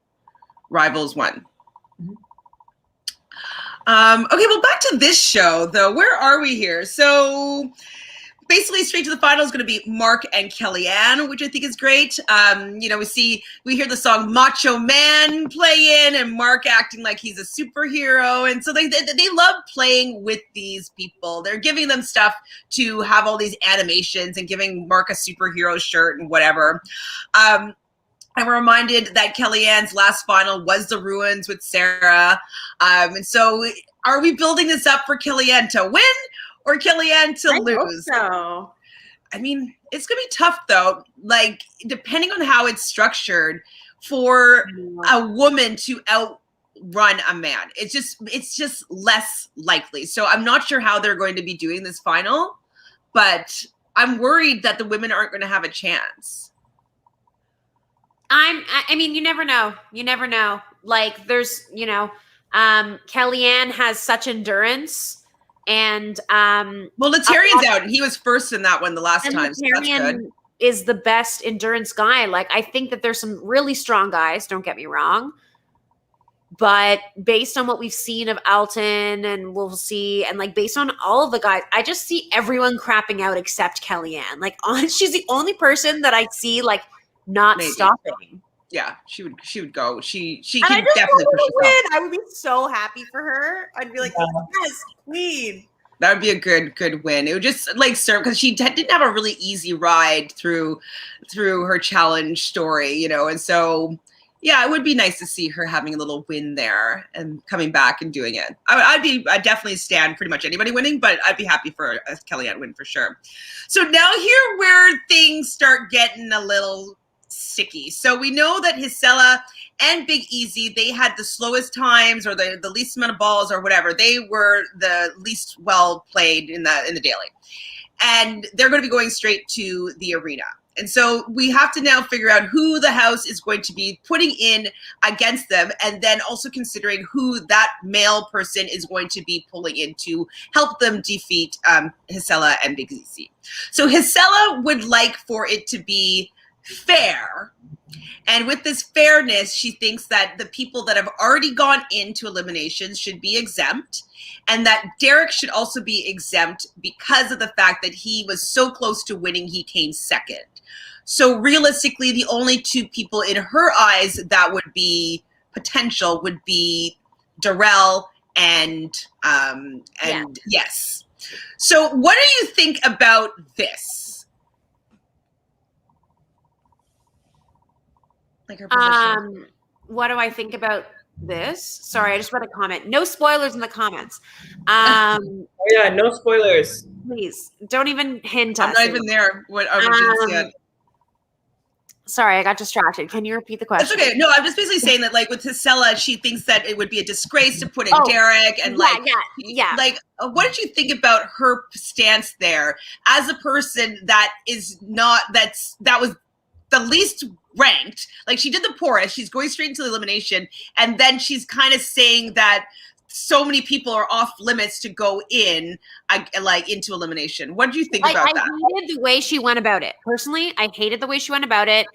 Rivals one. Okay, well, back to this show though. Where are we here? So basically, straight to the final is going to be Mark and Kellyanne, which I think is great. You know, we hear the song Macho Man play in, and Mark acting like he's a superhero. And so they love playing with these people. They're giving them stuff to have all these animations and giving Mark a superhero shirt and whatever. I'm reminded that Kellyanne's last final was the Ruins with Sarah. And so are we building this up for Kellyanne to win or Kellyanne to lose? So. I mean, it's going to be tough, though. Like, depending on how it's structured, for a woman to outrun a man, it's just less likely. So I'm not sure how they're going to be doing this final, but I'm worried that the women aren't going to have a chance. I mean, you never know. You never know. Like, there's, you know, Kellyanne has such endurance, and well, Latterian's out, and he was first in that one the last time. So that's good. Is the best endurance guy. Like, I think that there's some really strong guys. Don't get me wrong, but based on what we've seen of Alton, and we'll see, and like based on all of the guys, I just see everyone crapping out except Kellyanne. Like, she's the only person that I see like not stopping. Yeah, she would go. She and can definitely push herself. I would be so happy for her. I'd be like, yes, queen. That would be a good win. It would just like serve, because she didn't have a really easy ride through her challenge story, you know, and so yeah, it would be nice to see her having a little win there and coming back and doing it. I'd definitely stand pretty much anybody winning, but I'd be happy for a Kellyanne win for sure. So now here where things start getting a little sticky. So we know that Jisela and Big Easy, they had the slowest times or the least amount of balls or whatever. They were the least well played in the daily. And they're going to be going straight to the arena. And so we have to now figure out who the house is going to be putting in against them, and then also considering who that male person is going to be pulling in to help them defeat Jisela and Big Easy. So Jisela would like for it to be fair. And with this fairness, she thinks that the people that have already gone into eliminations should be exempt, and that Derrick should also be exempt because of the fact that he was so close to winning, he came second. So realistically, the only two people in her eyes that would be potential would be Darrel and yes. So what do you think about this? Like her position. What do I think about this? Sorry, I just read a comment. No spoilers in the comments. Oh yeah, no spoilers. Please don't even hint. I'm not even there. What said. Sorry, I got distracted. Can you repeat the question? It's okay. No, I'm just basically saying that, like, with Jisela, she thinks that it would be a disgrace to put in Derrick, and Like, what did you think about her stance there as a person that is not that was the least ranked? Like, she did the poorest. She's going straight into the elimination, and then she's kind of saying that so many people are off limits to go in, like into elimination. What do you think about that? I hated the way she went about it. Personally, I hated the way she went about it.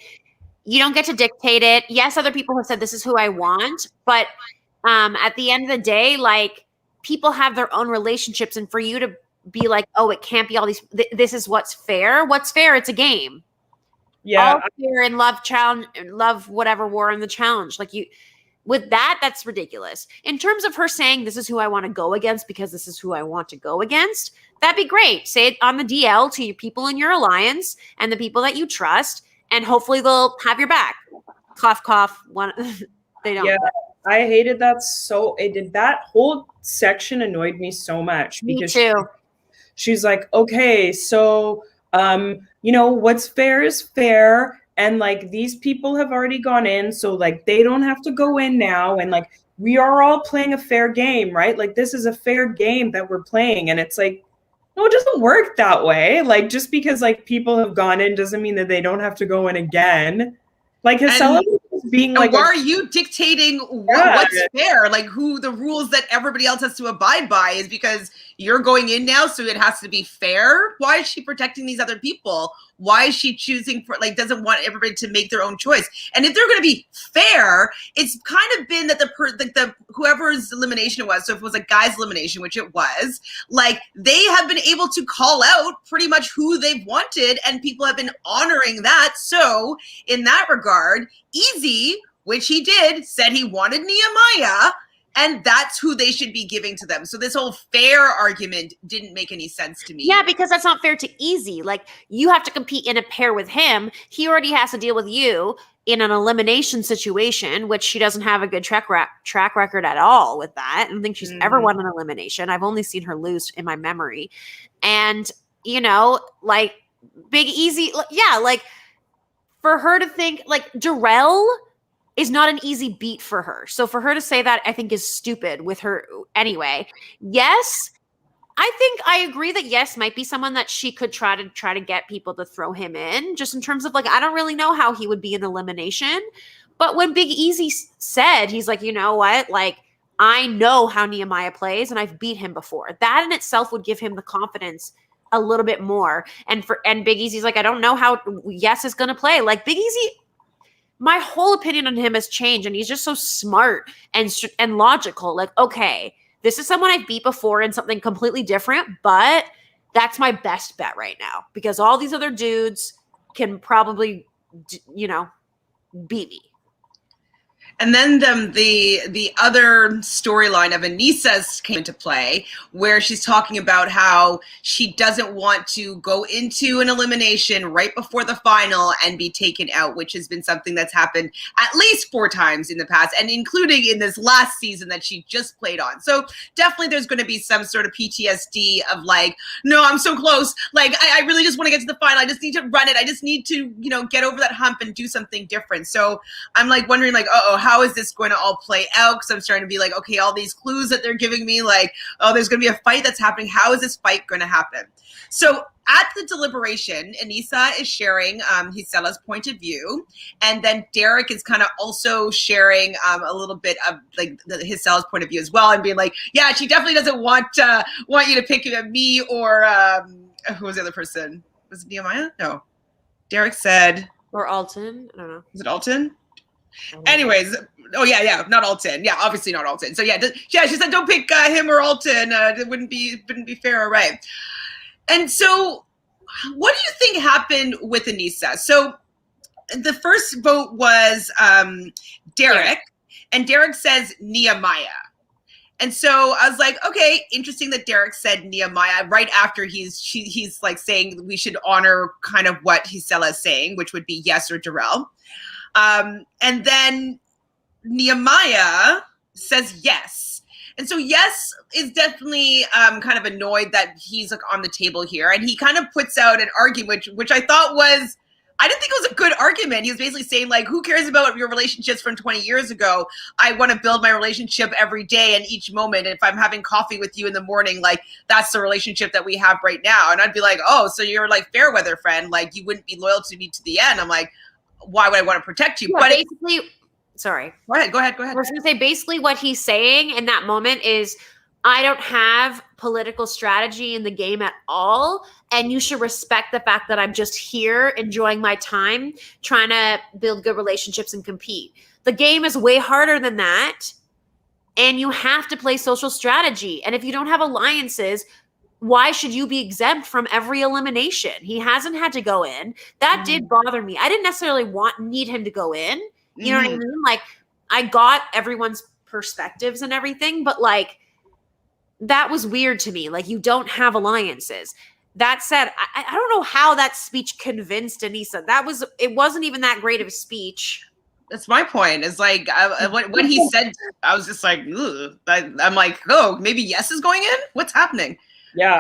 You don't get to dictate it. Yes, other people have said this is who I want, but at the end of the day, like people have their own relationships, and for you to be like, oh, it can't be all these. This is what's fair. What's fair? It's a game. Yeah, all fair in love challenge, love whatever war in the challenge. Like you, with that, that's ridiculous. In terms of her saying this is who I want to go against because this is who I want to go against, that'd be great. Say it on the DL to your people in your alliance and the people that you trust, and hopefully they'll have your back. Cough, cough. One, they don't. Yeah, I hated that. So it did. That whole section annoyed me so much because Me too. she's like, okay, so you know, what's fair is fair, and like these people have already gone in, so like they don't have to go in now, and like we are all playing a fair game, right? Like this is a fair game that we're playing, and it's like, no, it doesn't work that way. Like just because like people have gone in doesn't mean that they don't have to go in again. Like Jisela was being like, why are you dictating what's fair? Like who the rules that everybody else has to abide by is because you're going in now, so it has to be fair. Why is she protecting these other people? Why is she choosing for like doesn't want everybody to make their own choice? And if they're going to be fair, it's kind of been that the whoever's elimination it was. So if it was a guy's elimination, which it was, like they have been able to call out pretty much who they've wanted, and people have been honoring that. So in that regard, Easy, which he did, said he wanted Nehemiah. And that's who they should be giving to them. So this whole fair argument didn't make any sense to me. Yeah, because that's not fair to Easy. Like you have to compete in a pair with him. He already has to deal with you in an elimination situation, which she doesn't have a good track record at all with that. I don't think she's ever won an elimination. I've only seen her lose in my memory. And, you know, like Big Easy, yeah, like for her to think like Darrel is not an easy beat for her. So for her to say that, I think is stupid with her anyway. Yes, I think I agree that Yes might be someone that she could try to get people to throw him in, just in terms of like, I don't really know how he would be in elimination. But when Big Easy said, he's like, you know what? Like, I know how Nehemiah plays and I've beat him before. That in itself would give him the confidence a little bit more. And Big Easy's like, I don't know how Yes is going to play. Like Big Easy, my whole opinion on him has changed, and he's just so smart and logical. Like, okay, this is someone I've beat before in something completely different, but that's my best bet right now because all these other dudes can probably, you know, beat me. And then the other storyline of Anissa's came into play, where she's talking about how she doesn't want to go into an elimination right before the final and be taken out, which has been something that's happened at least 4 times in the past, and including in this last season that she just played on. So definitely there's going to be some sort of PTSD of like, no, I'm so close. Like, I really just want to get to the final. I just need to run it. I just need to, you know, get over that hump and do something different. So I'm like wondering like, how is this going to all play out? Because I'm starting to be like, okay, all these clues that they're giving me, like, oh, there's going to be a fight that's happening. How is this fight going to happen? So at the deliberation, Anissa is sharing Jisela's point of view. And then Derrick is kind of also sharing a little bit of like Jisela's point of view as well, and being like, yeah, she definitely doesn't want you to pick me or who was the other person? Was it Nehemiah? No. Derrick said. Or Alton. I don't know. Was it Alton? Anyways, not Alton. Yeah, obviously not Alton. So she said don't pick him or Alton. It wouldn't be fair, right? And so, what do you think happened with Anissa? So, the first vote was Derrick, and Derrick says Nehemiah. And so I was like, okay, interesting that Derrick said Nehemiah right after he's like saying we should honor kind of what Jisela is saying, which would be Yes or Darrel. And then Nehemiah says yes. And so Yes is definitely kind of annoyed that he's like on the table here. And he kind of puts out an argument, which I thought was, I didn't think it was a good argument. He was basically saying like, who cares about your relationships from 20 years ago? I want to build my relationship every day and each moment. If I'm having coffee with you in the morning, like that's the relationship that we have right now. And I'd be like, oh, so you're like fair weather friend. Like you wouldn't be loyal to me to the end. I'm like, why would I want to protect you? Yeah, but basically, sorry. Go ahead. I was going to say, basically what he's saying in that moment is, I don't have political strategy in the game at all. And you should respect the fact that I'm just here enjoying my time, trying to build good relationships and compete. The game is way harder than that. And you have to play social strategy. And if you don't have alliances, why should you be exempt from every elimination? He hasn't had to go in. That did bother me. I didn't necessarily need him to go in. You know what I mean? Like, I got everyone's perspectives and everything, but like, that was weird to me. Like, you don't have alliances. That said, I don't know how that speech convinced Anissa. It wasn't even that great of a speech. That's my point. It's like what he said. I was just like, ugh. I'm like, oh, maybe Yes is going in. What's happening? Yeah,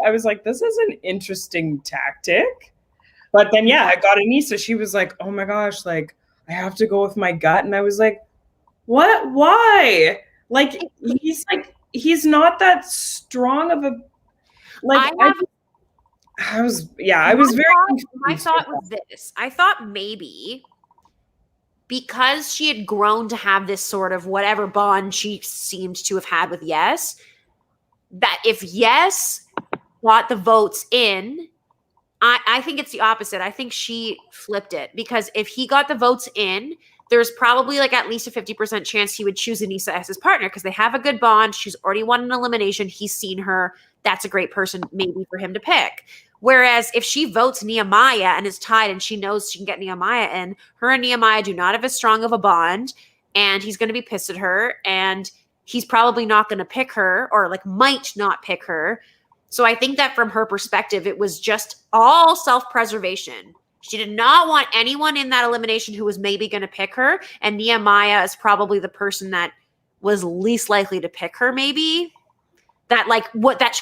I was like, this is an interesting tactic. But then, yeah, I got Anissa. She was like, oh my gosh, like, I have to go with my gut. And I was like, what? Why? Like, he's not that strong of a, like, I was very confused. My thought was this. I thought maybe because she had grown to have this sort of whatever bond she seemed to have had with Yes, that if Yes got the votes in, I think it's the opposite. I think she flipped it, because if he got the votes in, there's probably like at least a 50% chance he would choose Anissa as his partner, because they have a good bond. She's already won an elimination. He's seen her. That's a great person maybe for him to pick. Whereas if she votes Nehemiah and is tied and she knows she can get Nehemiah in, her and Nehemiah do not have as strong of a bond, and he's going to be pissed at her, and he's probably not going to pick her, or like might not pick her. So I think that from her perspective, it was just all self-preservation. She did not want anyone in that elimination who was maybe going to pick her. And Nehemiah is probably the person that was least likely to pick her, maybe. That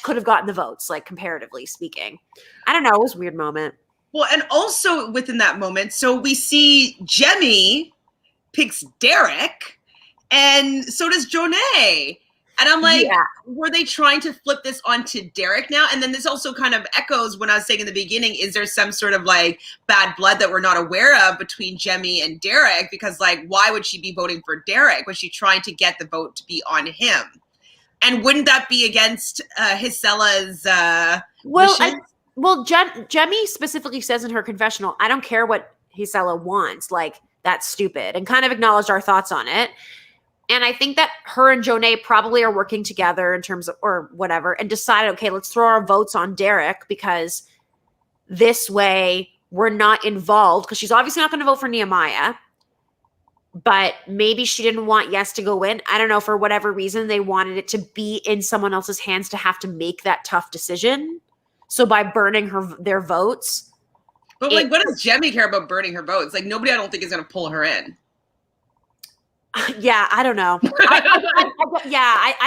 could have gotten the votes, like comparatively speaking. I don't know. It was a weird moment. Well, and also within that moment, so we see Jemmye picks Derrick, and so does Jonna. And I'm like, were they trying to flip this onto Derrick now? And then this also kind of echoes when I was saying in the beginning, is there some sort of like bad blood that we're not aware of between Jemmye and Derrick? Because like, why would she be voting for Derrick? Was she trying to get the vote to be on him? And wouldn't that be against Jisela's wishes? Jemmye specifically says in her confessional, I don't care what Jisela wants. Like, that's stupid, and kind of acknowledged our thoughts on it. And I think that her and Jonna probably are working together in terms of, or whatever, and decided, okay, let's throw our votes on Derrick, because this way we're not involved, because she's obviously not going to vote for Nehemiah, but maybe she didn't want Yes to go in. I don't know, for whatever reason, they wanted it to be in someone else's hands to have to make that tough decision. So by burning their votes. But like, what does Jemmye care about burning her votes? Like, nobody, I don't think, is going to pull her in. Yeah, I don't know. I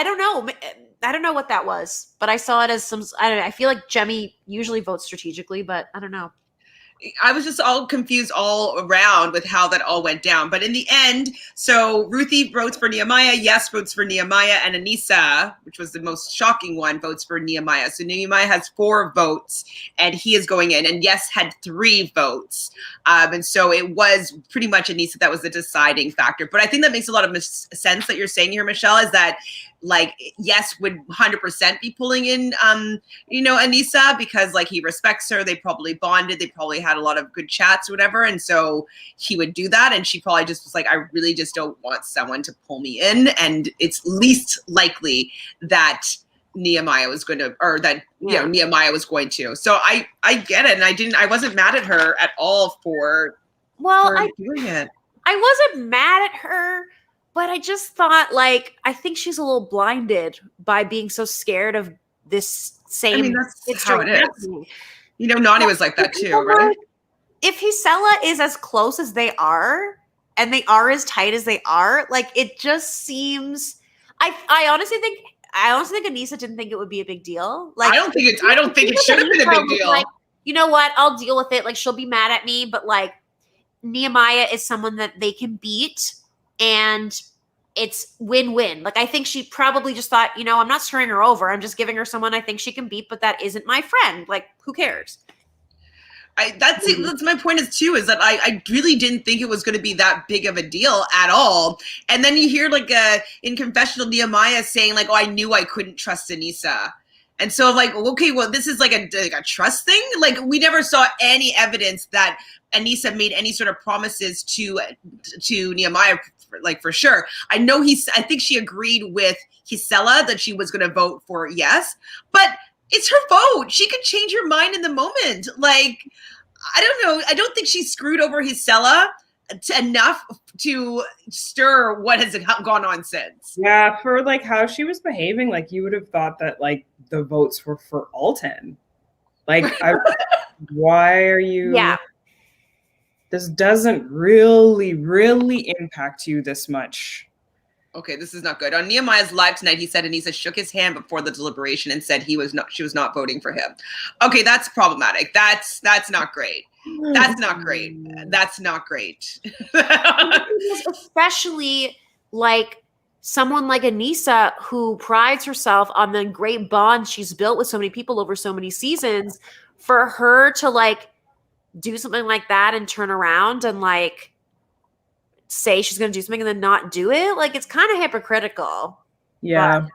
don't know. I don't know what that was, but I saw it as some, I don't know. I feel like Jemmye usually votes strategically, but I don't know. I was just all confused all around with how that all went down. But in the end, so Ruthie votes for Nehemiah, Yes votes for Nehemiah, and Anissa, which was the most shocking one, votes for Nehemiah. So Nehemiah has 4 votes, and he is going in, and Yes had 3 votes. And so it was pretty much Anissa that was the deciding factor. But I think that makes a lot of sense that you're saying here, Michelle, is that like Yes would 100% be pulling in, Anissa, because like he respects her. They probably bonded. They probably had a lot of good chats or whatever. And so he would do that. And she probably just was like, I really just don't want someone to pull me in. And it's least likely that Nehemiah was going to, or that, Nehemiah was going to. So I get it. And I wasn't mad at her at all for doing it. I wasn't mad at her. But I just thought, like, I think she's a little blinded by being so scared of this same. I mean, that's how it is. Nani was like that too, right? If Jisela is as close as they are, and they are as tight as they are, like, it just seems. I honestly think Anissa didn't think it would be a big deal. Like, I don't think it should have been a big deal. Like, you know what? I'll deal with it. Like, she'll be mad at me, but like, Nehemiah is someone that they can beat. And it's win-win. Like, I think she probably just thought, I'm not screwing her over. I'm just giving her someone I think she can beat, but that isn't my friend. Like, who cares? That's my point is that I really didn't think it was going to be that big of a deal at all. And then you hear like in confessional Nehemiah saying like, "Oh, I knew I couldn't trust Anissa." And so I'm like, okay, well, this is like a trust thing. Like we never saw any evidence that Anissa made any sort of promises to Nehemiah, like for sure. I think she agreed with Jisela that she was going to vote for yes, but it's her vote. She could change her mind in the moment. Like, I don't know. I don't think she screwed over Jisela enough to stir what has gone on since. Yeah, for like how she was behaving, like you would have thought that like the votes were for Alton. Like, why are you? Yeah. This doesn't really impact you this much. Okay, this is not good. On Nehemiah's live tonight, he said Anissa shook his hand before the deliberation and said she was not voting for him. Okay, that's problematic. That's not great. That's not great. That's not great. Especially like someone like Anissa who prides herself on the great bond she's built with so many people over so many seasons, for her to like do something like that and turn around and like say she's going to do something and then not do it. Like it's kind of hypocritical. Yeah.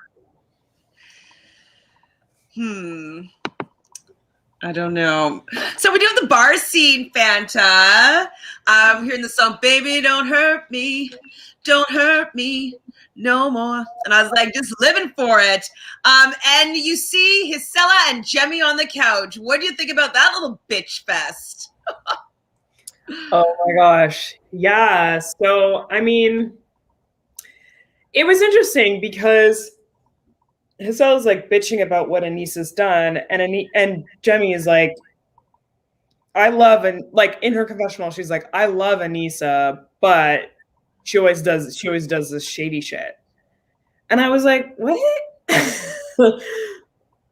I don't know. So we do have the bar scene, Fanta. Hearing the song, "Baby, don't hurt me no more." And I was like, just living for it. And you see Jisela and Jemmye on the couch. What do you think about that little bitch fest? Oh my gosh. Yeah. So, I mean, it was interesting because Jisela's like bitching about what Anissa's done, and Jemmye is like, I love, and like in her confessional, she's like, I love Anissa, but she always does this shady shit. And I was like, what?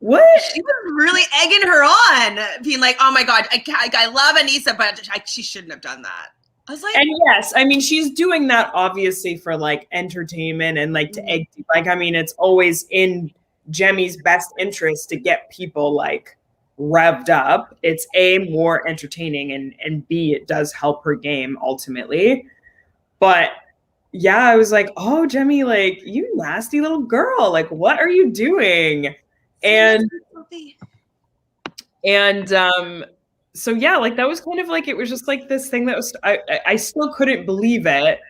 What? She was really egging her on, being like, oh my God, I love Anissa, but she shouldn't have done that. I was like, and yes, I mean, she's doing that obviously for like entertainment and like to egg, like, I mean, it's always in Jemmye's best interest to get people like revved up. It's A, more entertaining, and B, it does help her game ultimately. But yeah, I was like, oh, Jemmye, like, you nasty little girl, like, what are you doing? And so yeah, like that was kind of like, it was just like this thing that was, I still couldn't believe it.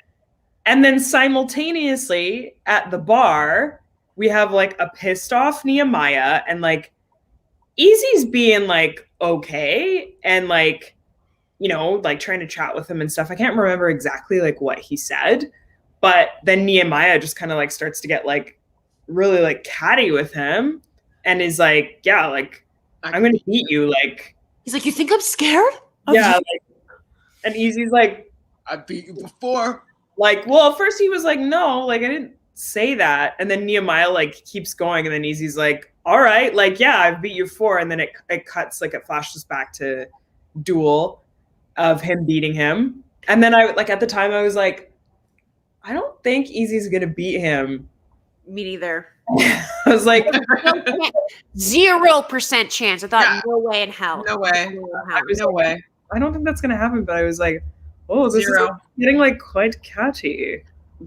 And then simultaneously at the bar, we have like a pissed off Nehemiah, and like Easy's being like, okay. And like, you know, like trying to chat with him and stuff. I can't remember exactly like what he said, but then Nehemiah just kind of like starts to get like really like catty with him and is like, yeah, like, I'm going to beat you. Like, he's like, you think I'm scared? Yeah. Like, and Easy's like, I beat you before. Like, well, at first he was like, no, like I didn't say that. And then Nehemiah like keeps going, and then Easy's like, all right, like, yeah, I've beat you before. And then it cuts, like it flashes back to duel of him beating him. And then I like, at the time I was like, I don't think Easy's going to beat him. Me neither. I was like, 0% chance. I thought, no way in hell. No way. No way. I don't think that's going to happen. But I was like, oh, this is like getting like quite catty.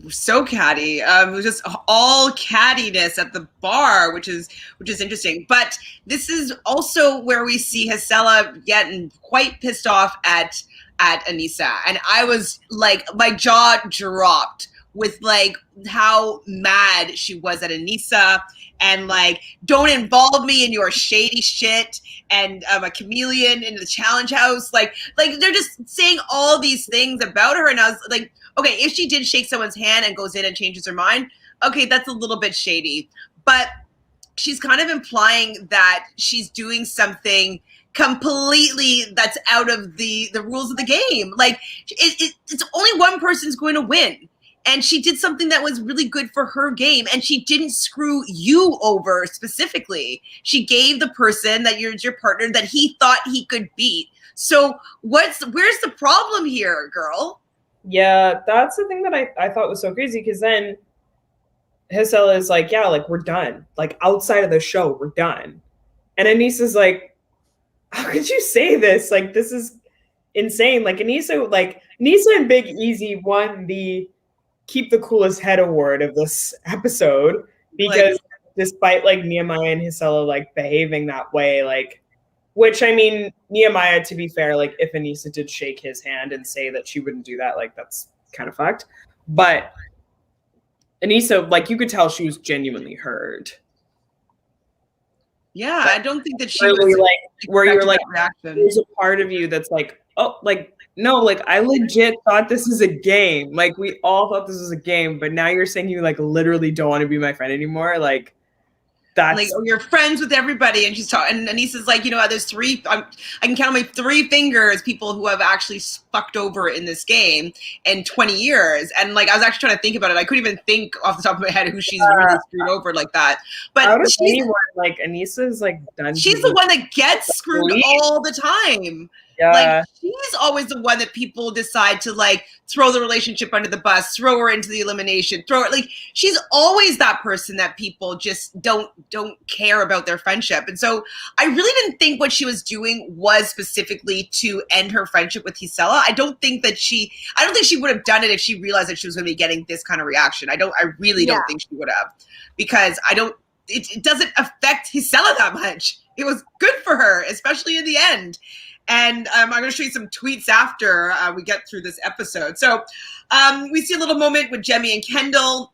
So catty. It was just all cattiness at the bar, which is interesting. But this is also where we see Jisela getting quite pissed off at Anissa, and I was like, my jaw dropped with like how mad she was at Anissa, and like, don't involve me in your shady shit, and I'm a chameleon in the challenge house. Like they're just saying all these things about her, and I was like, okay, if she did shake someone's hand and goes in and changes her mind, okay, that's a little bit shady. But she's kind of implying that she's doing something completely that's out of the rules of the game. Like, it's only one person's going to win. And she did something that was really good for her game, and she didn't screw you over specifically. She gave the person that you're your partner that he thought he could beat. So where's the problem here, girl? Yeah, that's the thing that I thought was so crazy, because then Jisela is like, yeah, like, we're done. Like, outside of the show, we're done. And Anissa's like, how could you say this? Like, this is insane. Like, Anissa and Big Easy won the Keep the Coolest Head award of this episode because despite like Nehemiah and Jisela like behaving that way, like, which I mean, Nehemiah, to be fair, like if Anissa did shake his hand and say that she wouldn't do that, like that's kind of fucked. But Anissa, like you could tell she was genuinely hurt. Yeah, I don't think that she where was where you're like, reaction. there's a part of you that's like, oh, like, no, like I legit thought this was a game. Like we all thought this was a game, but now you're saying you like literally don't want to be my friend anymore. Like that's like, oh, you're friends with everybody, and she's talking. And Anissa's like, you know, there's I can count on my 3 fingers people who have actually fucked over in this game in 20 years. And like, I was actually trying to think about it. I couldn't even think off the top of my head who she's really screwed over like that. But out of anyone, like Anissa's like done. She's the one that gets screwed all the time. Yeah. Like she's always the one that people decide to like throw the relationship under the bus, throw her into the elimination, throw it. Like she's always that person that people just don't care about their friendship. And so I really didn't think what she was doing was specifically to end her friendship with Jisela. I don't think she would have done it if she realized that she was going to be getting this kind of reaction. I really don't think she would have, because it doesn't affect Jisela that much. It was good for her, especially in the end. And I'm going to show you some tweets after we get through this episode. So we see a little moment with Jemmye and Kendall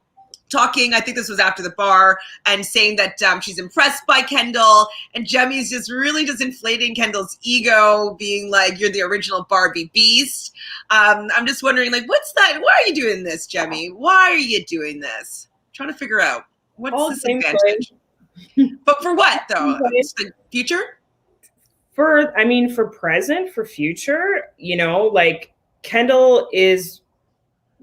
talking. I think this was after the bar, and saying that she's impressed by Kendall. And Jemmye's just really just inflating Kendall's ego, being like, you're the original Barbie beast. I'm just wondering, like, what's that? Why are you doing this, Jemmye? Why are you doing this? I'm trying to figure out what's this advantage. But for what, though? It's the future? For present, for future, you know, like Kendall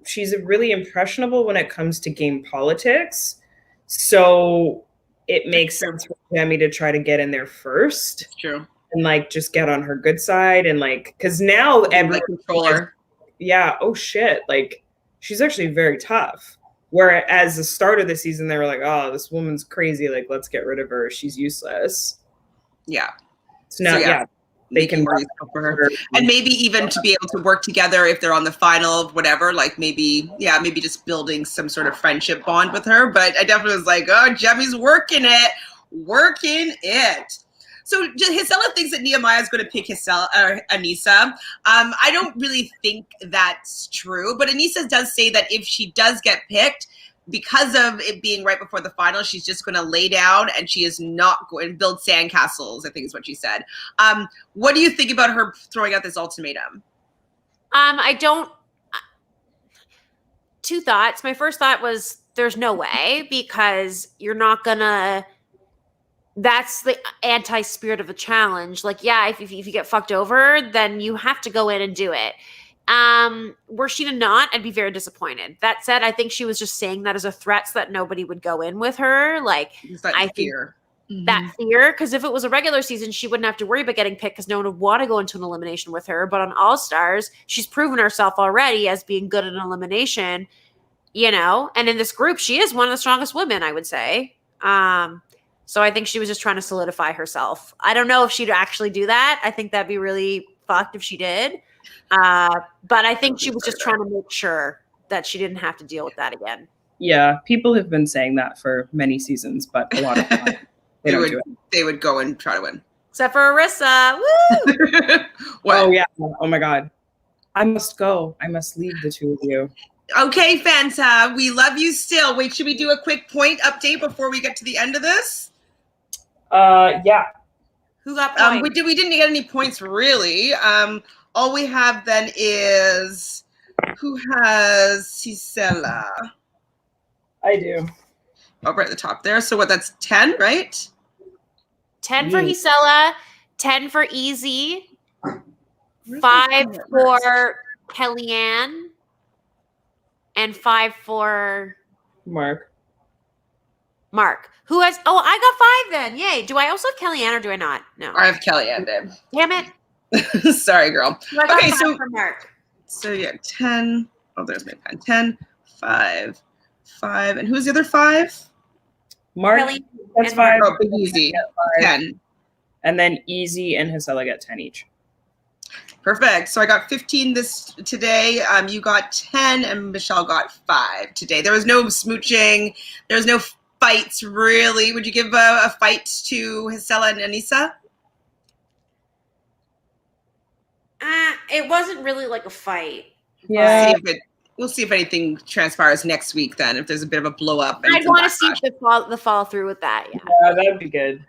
she's really impressionable when it comes to game politics. So it makes sense for Jemmye to try to get in there first. It's true. And like just get on her good side, and like, because now every controller. Yeah, oh shit. Like she's actually very tough. Whereas the start of the season, they were like, oh, this woman's crazy. Like, let's get rid of her. She's useless. Yeah. So now, they can work for her, and maybe even to be able to work together if they're on the final of whatever. Like maybe just building some sort of friendship bond with her. But I definitely was like, oh, Jemmye's working it. So Jisela thinks that Nehemiah is going to pick Anissa. I don't really think that's true, but Anissa does say that if she does get picked, because of it being right before the final, she's just going to lay down and she is not going to build sandcastles, I think is what she said. What do you think about her throwing out this ultimatum? Two thoughts. My first thought was there's no way, because you're not going to, that's the anti-spirit of the challenge. Like, yeah, if you get fucked over, then you have to go in and do it. Were she to not, I'd be very disappointed. That said, I think she was just saying that as a threat so that nobody would go in with her. Like, I fear that fear, because if it was a regular season, she wouldn't have to worry about getting picked because no one would want to go into an elimination with her. But on All Stars, she's proven herself already as being good at an elimination, you know, and in this group, she is one of the strongest women, I would say. So I think she was just trying to solidify herself. I don't know if she'd actually do that. I think that'd be really fucked if she did. But I think she was just trying to make sure that she didn't have to deal with that again. Yeah, people have been saying that for many seasons, but a lot of time they would go and try to win. Except for Arissa. Woo! Oh yeah. Oh my God. I must go. I must leave the two of you. Okay, Fanta, we love you still. Wait, should we do a quick point update before we get to the end of this? Yeah. Who got points? We didn't get any points really. All we have then is who has Jisela? I do. Oh, right at the top there. So what? That's 10, right? 10 for Jisela, 10 for Easy, 5 for Kellyanne, and 5 for Mark. Who has? Oh, I got 5 then. Yay! Do I also have Kellyanne or do I not? No. I have Kellyanne, babe. Damn it. Sorry, girl. Okay, so for Mark. So yeah, 10. Oh, there's my pen. 10, 5, 5, and who's the other 5? Mark. Kelly That's 5. Oh, Big Easy. 10. And then Easy and Jisela get 10 each. Perfect. So I got 15 today. You got 10 and Michelle got 5 today. There was no smooching. There was no fights, really. Would you give a fight to Jisela and Anissa? It wasn't really like a fight. Yeah. We'll see if anything transpires next week then, if there's a bit of a blow up. I'd want to see the follow through with that. Yeah, that would be good.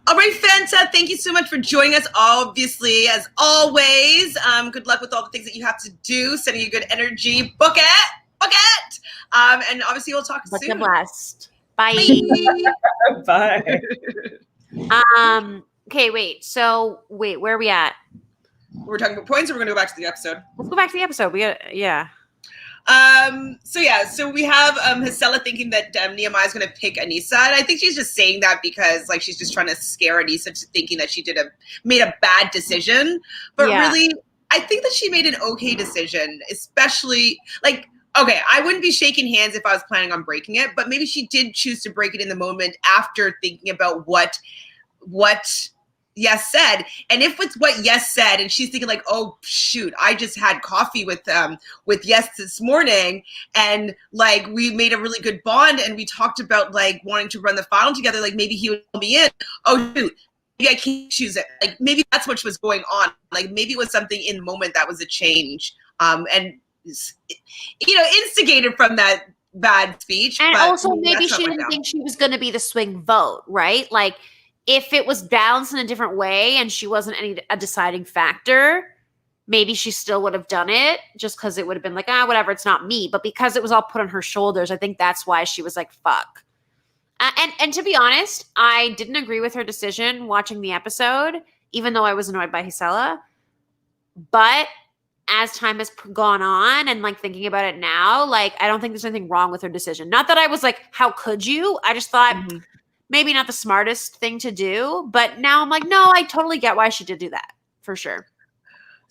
All right, Fanta, thank you so much for joining us, obviously, as always. Good luck with all the things that you have to do. Sending you good energy. Book it. And obviously, we'll talk soon. You're blessed. Bye. Bye. Okay, wait, where are we at? We're talking about points, or we're going to go back to the episode? Let's go back to the episode. So we have Jisela thinking that Nehemiah is going to pick Anissa, and I think she's just saying that because like she's just trying to scare Anissa to thinking that she made a bad decision. But really, I think that she made an okay decision, especially like. Okay, I wouldn't be shaking hands if I was planning on breaking it, but maybe she did choose to break it in the moment after thinking about what Yes said. And if it's what Yes said and she's thinking like, oh shoot, I just had coffee with Yes this morning and like we made a really good bond and we talked about like wanting to run the final together, like maybe he would be in. Oh shoot, maybe I can't choose it. Like maybe that's what was going on. Like maybe it was something in the moment that was a change. And instigated from that bad speech. And but also maybe she didn't think she was going to be the swing vote, right? Like if it was balanced in a different way and she wasn't a deciding factor, maybe she still would have done it just because it would have been like, whatever, it's not me. But because it was all put on her shoulders, I think that's why she was like, fuck. And to be honest, I didn't agree with her decision watching the episode, even though I was annoyed by Jisela. But as time has gone on and like thinking about it now, like I don't think there's anything wrong with her decision. Not that I was like, how could you? I just thought maybe not the smartest thing to do. But now I'm like, no, I totally get why she did do that for sure.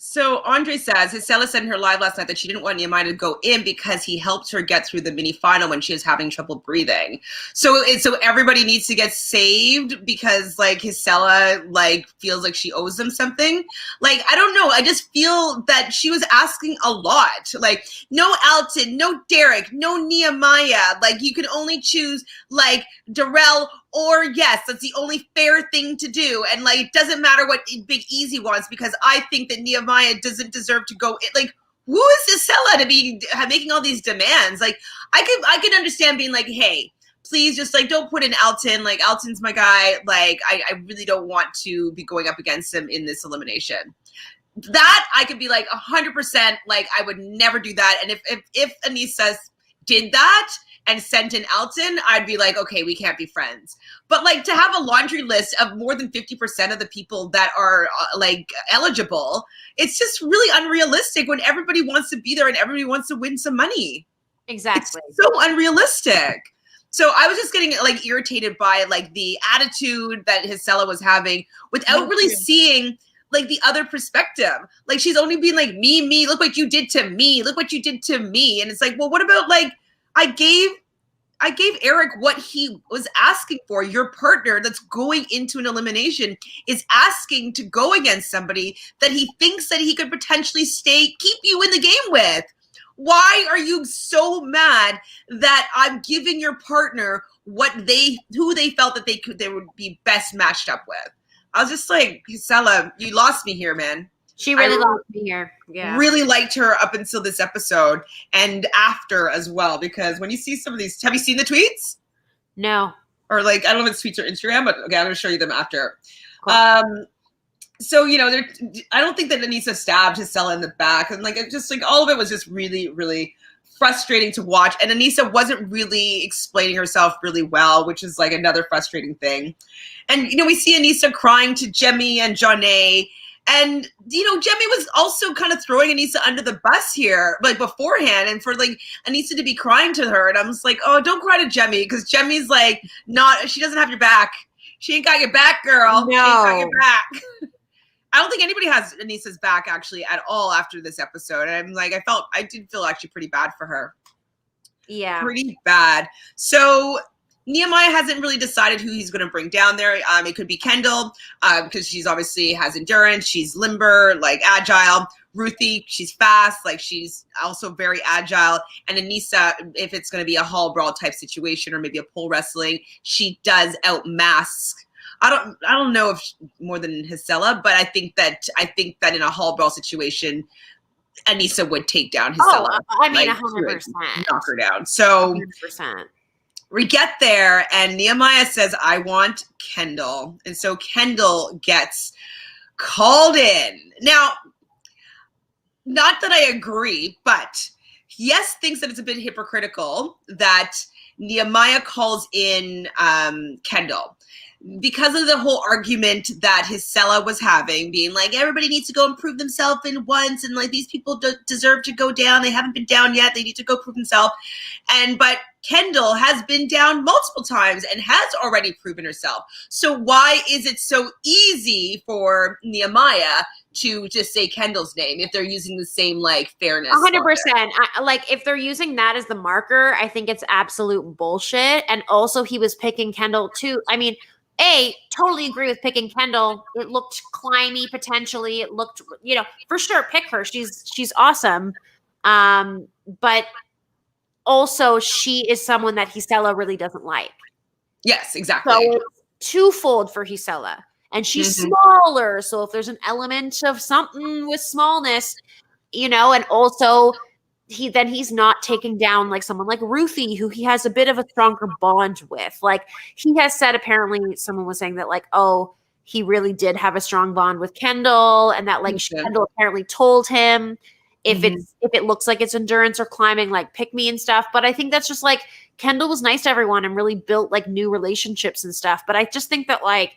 So Andre says, Jisela said in her live last night that she didn't want Nehemiah to go in because he helped her get through the mini final when she was having trouble breathing. So everybody needs to get saved because like Jisela like feels like she owes them something. Like, I don't know. I just feel that she was asking a lot. Like no Alton, no Derrick, no Nehemiah. Like you can only choose like Darrel or Yes, that's the only fair thing to do. And like, it doesn't matter what Big Easy wants because I think that Nehemiah doesn't deserve to go in. Like, who is Jisela to be making all these demands? Like, I could understand being like, hey, please just like, don't put in Alton. Like, Alton's my guy. Like, I really don't want to be going up against him in this elimination. That I could be like 100%, like, I would never do that. And if Anissa did that, and sent in Alton, I'd be like, okay, we can't be friends. But like to have a laundry list of more than 50% of the people that are like eligible, it's just really unrealistic when everybody wants to be there and everybody wants to win some money. Exactly. It's so unrealistic. So I was just getting like irritated by like the attitude that Jisela was having without really seeing like the other perspective. Like she's only being like, me, look what you did to me. Look what you did to me. And it's like, well, what about like, I gave Eric what he was asking for. Your partner that's going into an elimination is asking to go against somebody that he thinks that he could potentially keep you in the game with. Why are you so mad that I'm giving your partner who they felt that they would be best matched up with? I was just like, Jisela, you lost me here, man. She really lost me here. Yeah. Really liked her up until this episode and after as well, because when you see some of these, have you seen the tweets? No. Or like, I don't know if it's tweets or Instagram, but okay, I'm going to show you them after. Cool. So, I don't think that Anissa stabbed Jisela in the back. And like, it just like all of it was just really, really frustrating to watch. And Anissa wasn't really explaining herself really well, which is like another frustrating thing. And, we see Anissa crying to Jemmye and Jonna. And, Jemmye was also kind of throwing Anissa under the bus here, like beforehand, and for like Anissa to be crying to her. And I'm just like, oh, don't cry to Jemmye, because Jemmye's like, she doesn't have your back. She ain't got your back, girl. No. She ain't got your back. I don't think anybody has Anissa's back actually at all after this episode. And I'm like, I did feel actually pretty bad for her. Yeah. Pretty bad. So Nehemiah hasn't really decided who he's going to bring down there. It could be Kendall, because she's obviously has endurance. She's limber, like agile. Ruthie, she's fast, like she's also very agile. And Anissa, if it's going to be a hall brawl type situation or maybe a pole wrestling, she does outmask. I don't know if more than Jisela, but I think that in a hall brawl situation, Anissa would take down Jisela. Oh, I mean, 100%. Knock her down. So 100%. We get there and Nehemiah says, I want Kendall. And so Kendall gets called in. Now, not that I agree, but yes, thinks that it's a bit hypocritical that Nehemiah calls in Kendall. Because of the whole argument that Jisela was having, being like, everybody needs to go and prove themselves in once, and like these people deserve to go down. They haven't been down yet. They need to go prove themselves. But Kendall has been down multiple times and has already proven herself. So why is it so easy for Nehemiah to just say Kendall's name if they're using the same like fairness? 100%. Like if they're using that as the marker, I think it's absolute bullshit. And also he was picking Kendall too. I mean, totally agree with picking Kendall. It looked climby potentially. It looked, for sure, pick her. She's awesome. But also she is someone that Jisela really doesn't like. Yes, exactly. So it's twofold for Jisela. And she's smaller. So if there's an element of something with smallness, and also he's not taking down like someone like Ruthie, who he has a bit of a stronger bond with. Like he has said, apparently someone was saying that like, oh, he really did have a strong bond with Kendall, and that like Kendall apparently told him if it looks like it's endurance or climbing, like pick me and stuff. But I think that's just like Kendall was nice to everyone and really built like new relationships and stuff. But I just think that like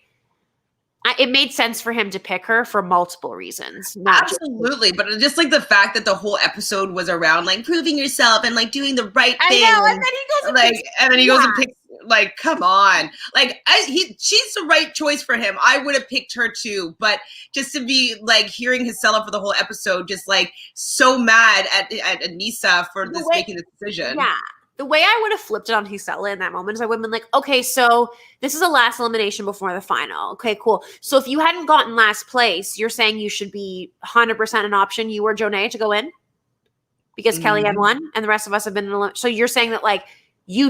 it made sense for him to pick her for multiple reasons. Absolutely. But just like the fact that the whole episode was around like proving yourself and like doing the right thing. I know. And then he goes and picks, like, come on. Like she's the right choice for him. I would have picked her too. But just to be like hearing Jisela for the whole episode, just like so mad at Anissa for making this decision. Yeah. The way I would have flipped it on Jisela in that moment is I would have been like, okay, so this is a last elimination before the final. Okay, cool. So if you hadn't gotten last place, you're saying you should be 100% an option, you or Jonna, to go in? Because Kelly had won and the rest of us have been in so you're saying that like you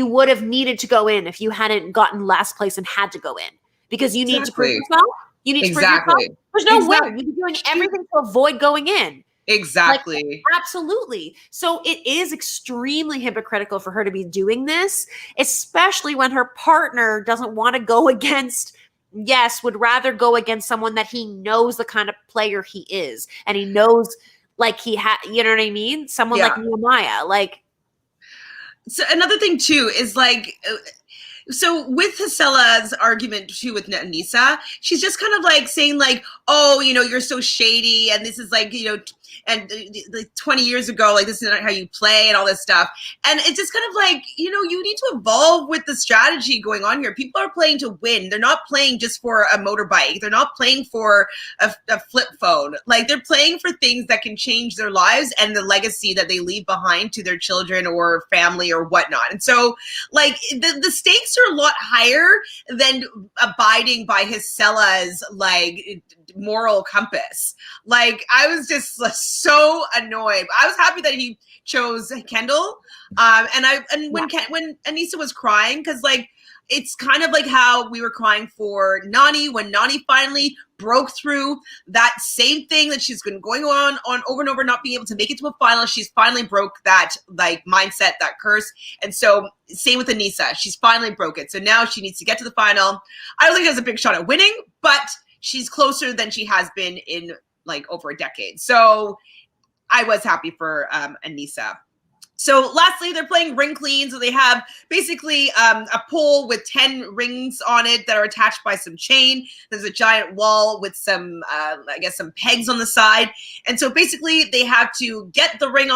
would have needed to go in if you hadn't gotten last place and had to go in. Because you need to prove yourself? You need to prove yourself? There's no way. You'd be doing everything to avoid going in. Exactly. Like, absolutely. So it is extremely hypocritical for her to be doing this, especially when her partner doesn't want to go against, would rather go against someone that he knows the kind of player he is. And he knows like you know what I mean? Someone like Nehemiah. Like, so another thing too is like, so with Jisela's argument too with Anissa, she's just kind of like saying like, oh, you're so shady and this is like, and like 20 years ago, like this is not how you play and all this stuff. And it's just kind of like, you need to evolve with the strategy going on here. People are playing to win. They're not playing just for a motorbike. They're not playing for a flip phone. Like they're playing for things that can change their lives and the legacy that they leave behind to their children or family or whatnot. And so like the stakes are a lot higher than abiding by Jisela's like moral compass. Like I was just so annoyed. I was happy that he chose Kendall. When Anissa was crying, because like it's kind of like how we were crying for Nani when Nani finally broke through that same thing that she's been going on over and over, not being able to make it to a final. She's finally broke that like mindset, that curse. And so same with Anissa. She's finally broke it. So now she needs to get to the final. I don't think there's a big shot at winning, but she's closer than she has been in like over a decade. So I was happy for Anissa. So lastly, they're playing ring clean. So they have basically a pole with 10 rings on it that are attached by some chain. There's a giant wall with some, some pegs on the side. And so basically they have to get the rings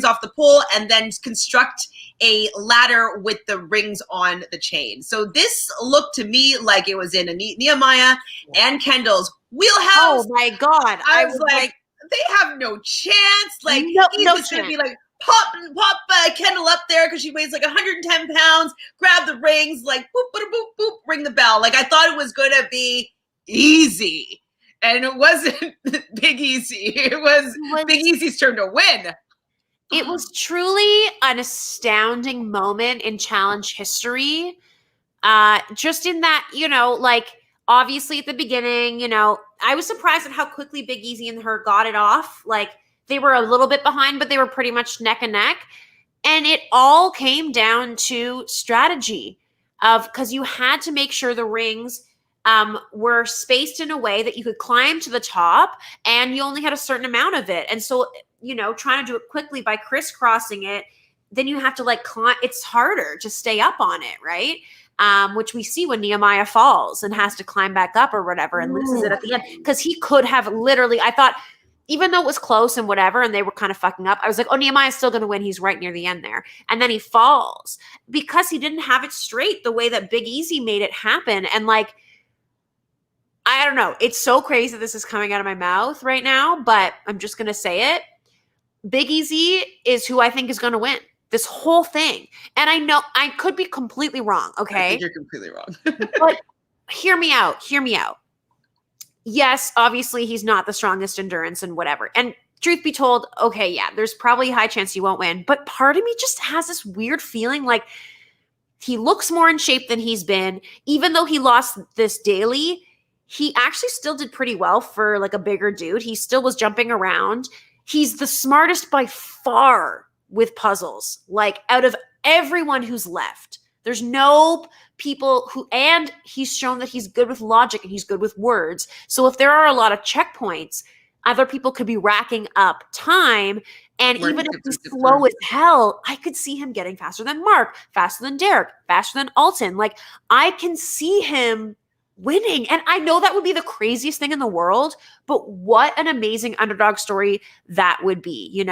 off the pole and then construct a ladder with the rings on the chain. So this looked to me like it was in Nehemiah and Kendall's wheelhouse. Oh my God. I was like, they have no chance. Like no he's just going to be like pop Kendall up there because she weighs like 110 pounds, grab the rings, like boop, boop, boop, boop, ring the bell. Like I thought it was going to be easy. And it wasn't Big Easy. It was Big Easy's turn to win. It was truly an astounding moment in challenge history. Just in that, like obviously at the beginning, I was surprised at how quickly Big Easy and her got it off. Like they were a little bit behind, but they were pretty much neck and neck. And it all came down to strategy because you had to make sure the rings were spaced in a way that you could climb to the top and you only had a certain amount of it. And so, trying to do it quickly by crisscrossing it, then you have to like climb. It's harder to stay up on it, right? Which we see when Nehemiah falls and has to climb back up or whatever and loses it at the end. Because he could have literally, I thought, even though it was close and whatever, and they were kind of fucking up, I was like, oh, Nehemiah's still going to win. He's right near the end there. And then he falls because he didn't have it straight the way that Big Easy made it happen. And like, I don't know. It's so crazy that this is coming out of my mouth right now, but I'm just going to say it. Big Easy is who I think is going to win this whole thing. And I know I could be completely wrong. Okay. I think you're completely wrong. But hear me out. Yes, obviously he's not the strongest endurance and whatever. And truth be told, okay, yeah, there's probably a high chance he won't win. But part of me just has this weird feeling like he looks more in shape than he's been. Even though he lost this daily, he actually still did pretty well for like a bigger dude. He still was jumping around. He's the smartest by far with puzzles, like out of everyone who's left. There's no people who, and he's shown that he's good with logic and he's good with words. So if there are a lot of checkpoints, other people could be racking up time. And even if he's slow as hell, I could see him getting faster than Mark, faster than Derrick, faster than Alton. Like I can see him winning. And I know that would be the craziest thing in the world, but what an amazing underdog story that would be,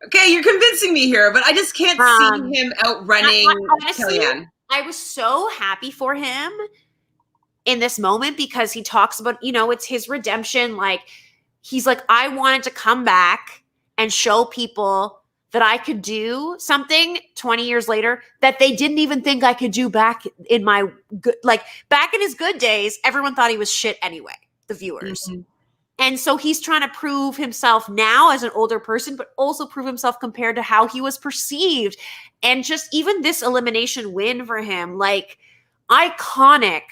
Okay, you're convincing me here, but I just can't see him outrunning Kellyanne. I was so happy for him in this moment because he talks about, it's his redemption. Like, he's like, I wanted to come back and show people that I could do something 20 years later that they didn't even think I could do back in my good, like back in his good days, everyone thought he was shit anyway, the viewers. Mm-hmm. And so he's trying to prove himself now as an older person, but also prove himself compared to how he was perceived. And just even this elimination win for him, like iconic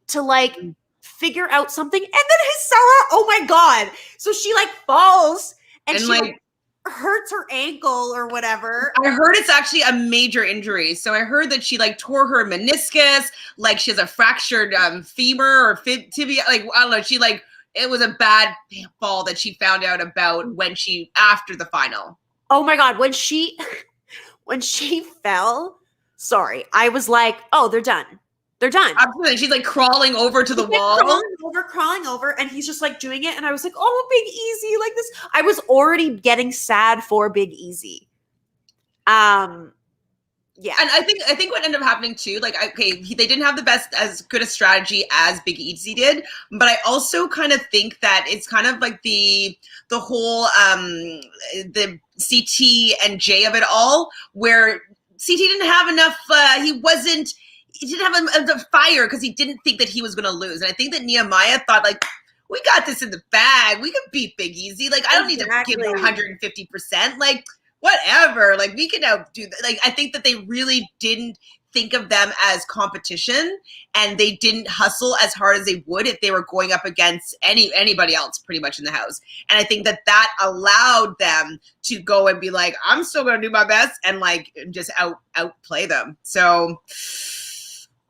to like figure out something. And then Jisela, oh my God. So she like falls and she like hurts her ankle or whatever. I heard it's actually a major injury. So I heard that she like tore her meniscus, like she has a fractured femur or tibia. Like, I don't know, she like, it was a bad fall that she found out about after the final. Oh my God. When she fell, sorry, I was like, oh, they're done. They're done. Absolutely. She's like crawling over to the wall. Crawling over. And he's just like doing it. And I was like, oh, Big Easy, like this. I was already getting sad for Big Easy. Yeah. And I think what ended up happening too, like, okay, they didn't have as good a strategy as Big Easy did, but I also kind of think that it's kind of like the whole, the CT and J of it all, where CT didn't have enough, he didn't have enough fire because he didn't think that he was going to lose. And I think that Nehemiah thought like, we got this in the bag. We could beat Big Easy. Like, I don't need to give it 150%. Like, whatever, like we can now do that. Like I think that they really didn't think of them as competition and they didn't hustle as hard as they would if they were going up against anybody else pretty much in the house. And I think that allowed them to go and be like, I'm still going to do my best and like just outplay them. So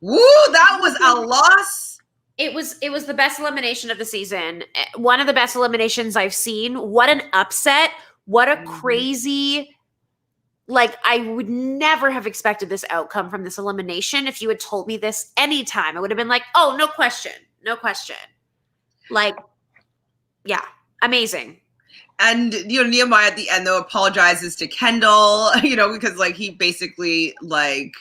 woo, that was a loss. It was the best elimination of the season. One of the best eliminations I've seen. What an upset. What a crazy, like, I would never have expected this outcome from this elimination. If you had told me this anytime, I would have been like, oh, no question. Like, yeah, amazing. And, Nehemiah at the end, though, apologizes to Kendall, because, like, he basically, like,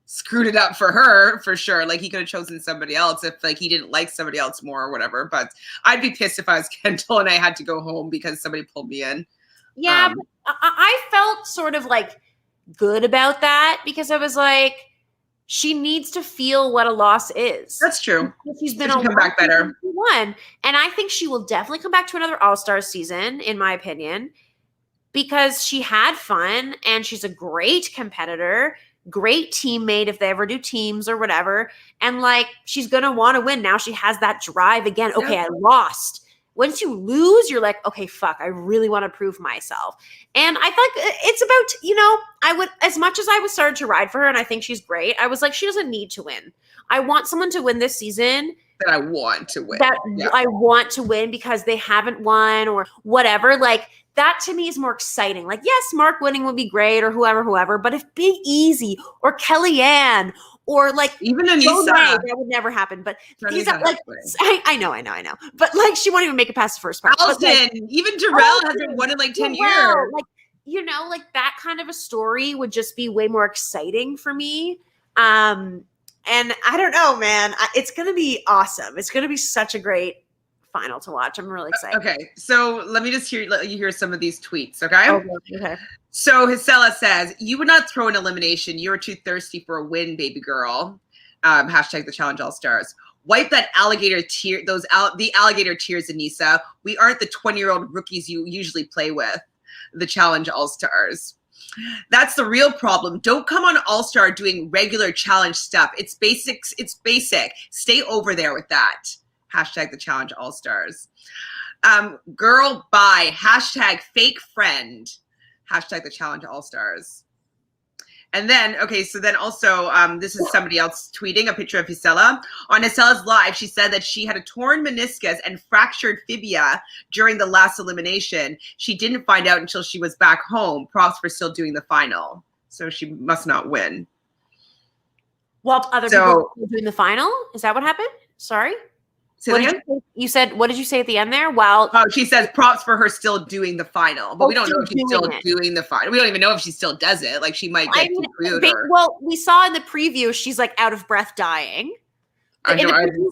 screwed it up for her, for sure. Like, he could have chosen somebody else if, like, he didn't like somebody else more or whatever. But I'd be pissed if I was Kendall and I had to go home because somebody pulled me in. Yeah, but I felt sort of like good about that because I was like, she needs to feel what a loss is. That's true. She's been come back better. One, and I think she will definitely come back to another All-Star season, in my opinion, because she had fun and she's a great competitor, great teammate if they ever do teams or whatever. And like, she's gonna want to win. Now she has that drive again. Okay, I lost. Once you lose, you're like, okay, fuck, I really want to prove myself. And I thought it's about, you know, I would, as much as I was started to ride for her and I think she's great, I was like, she doesn't need to win. I want someone to win this season. That I want to win. I want to win because they haven't won or whatever. Like, that to me is more exciting. Like, yes, Mark winning would be great or whoever. But if Big Easy or Kellyanne or like even Anissa, that would never happen. But he's like, I know. But like, she won't even make it past the first part. Alton, like, even Darrel hasn't won in like 10 years. Like, you know, like that kind of a story would just be way more exciting for me. And I don't know, man. It's going to be awesome. It's going to be such a great final to watch. I'm really excited. Okay, so let me just let you hear some of these tweets, okay? Okay. So Jisela says, you would not throw an elimination. You were too thirsty for a win, baby girl. Hashtag the challenge all stars. Wipe that alligator tear, the alligator tears, Anissa. We aren't the 20-year-old rookies you usually play with. The challenge all stars. That's the real problem. Don't come on All-Star doing regular challenge stuff. It's basics. It's basic. Stay over there with that. Hashtag the challenge all-stars. Girl, bye. Hashtag fake friend. Hashtag the challenge all-stars. And then, okay, so then also, this is somebody else tweeting a picture of Jisela. On Jisela's live, she said that she had a torn meniscus and fractured fibia during the last elimination. She didn't find out until she was back home. Props for still doing the final. So she must not win. While other people were doing the final? Is that what happened? Sorry? You said, what did you say at the end there? She says props for her still doing the final, but we don't know if she's still doing the final. We don't even know if she still does it. Like, she might get well, we saw in the preview, she's like out of breath dying. It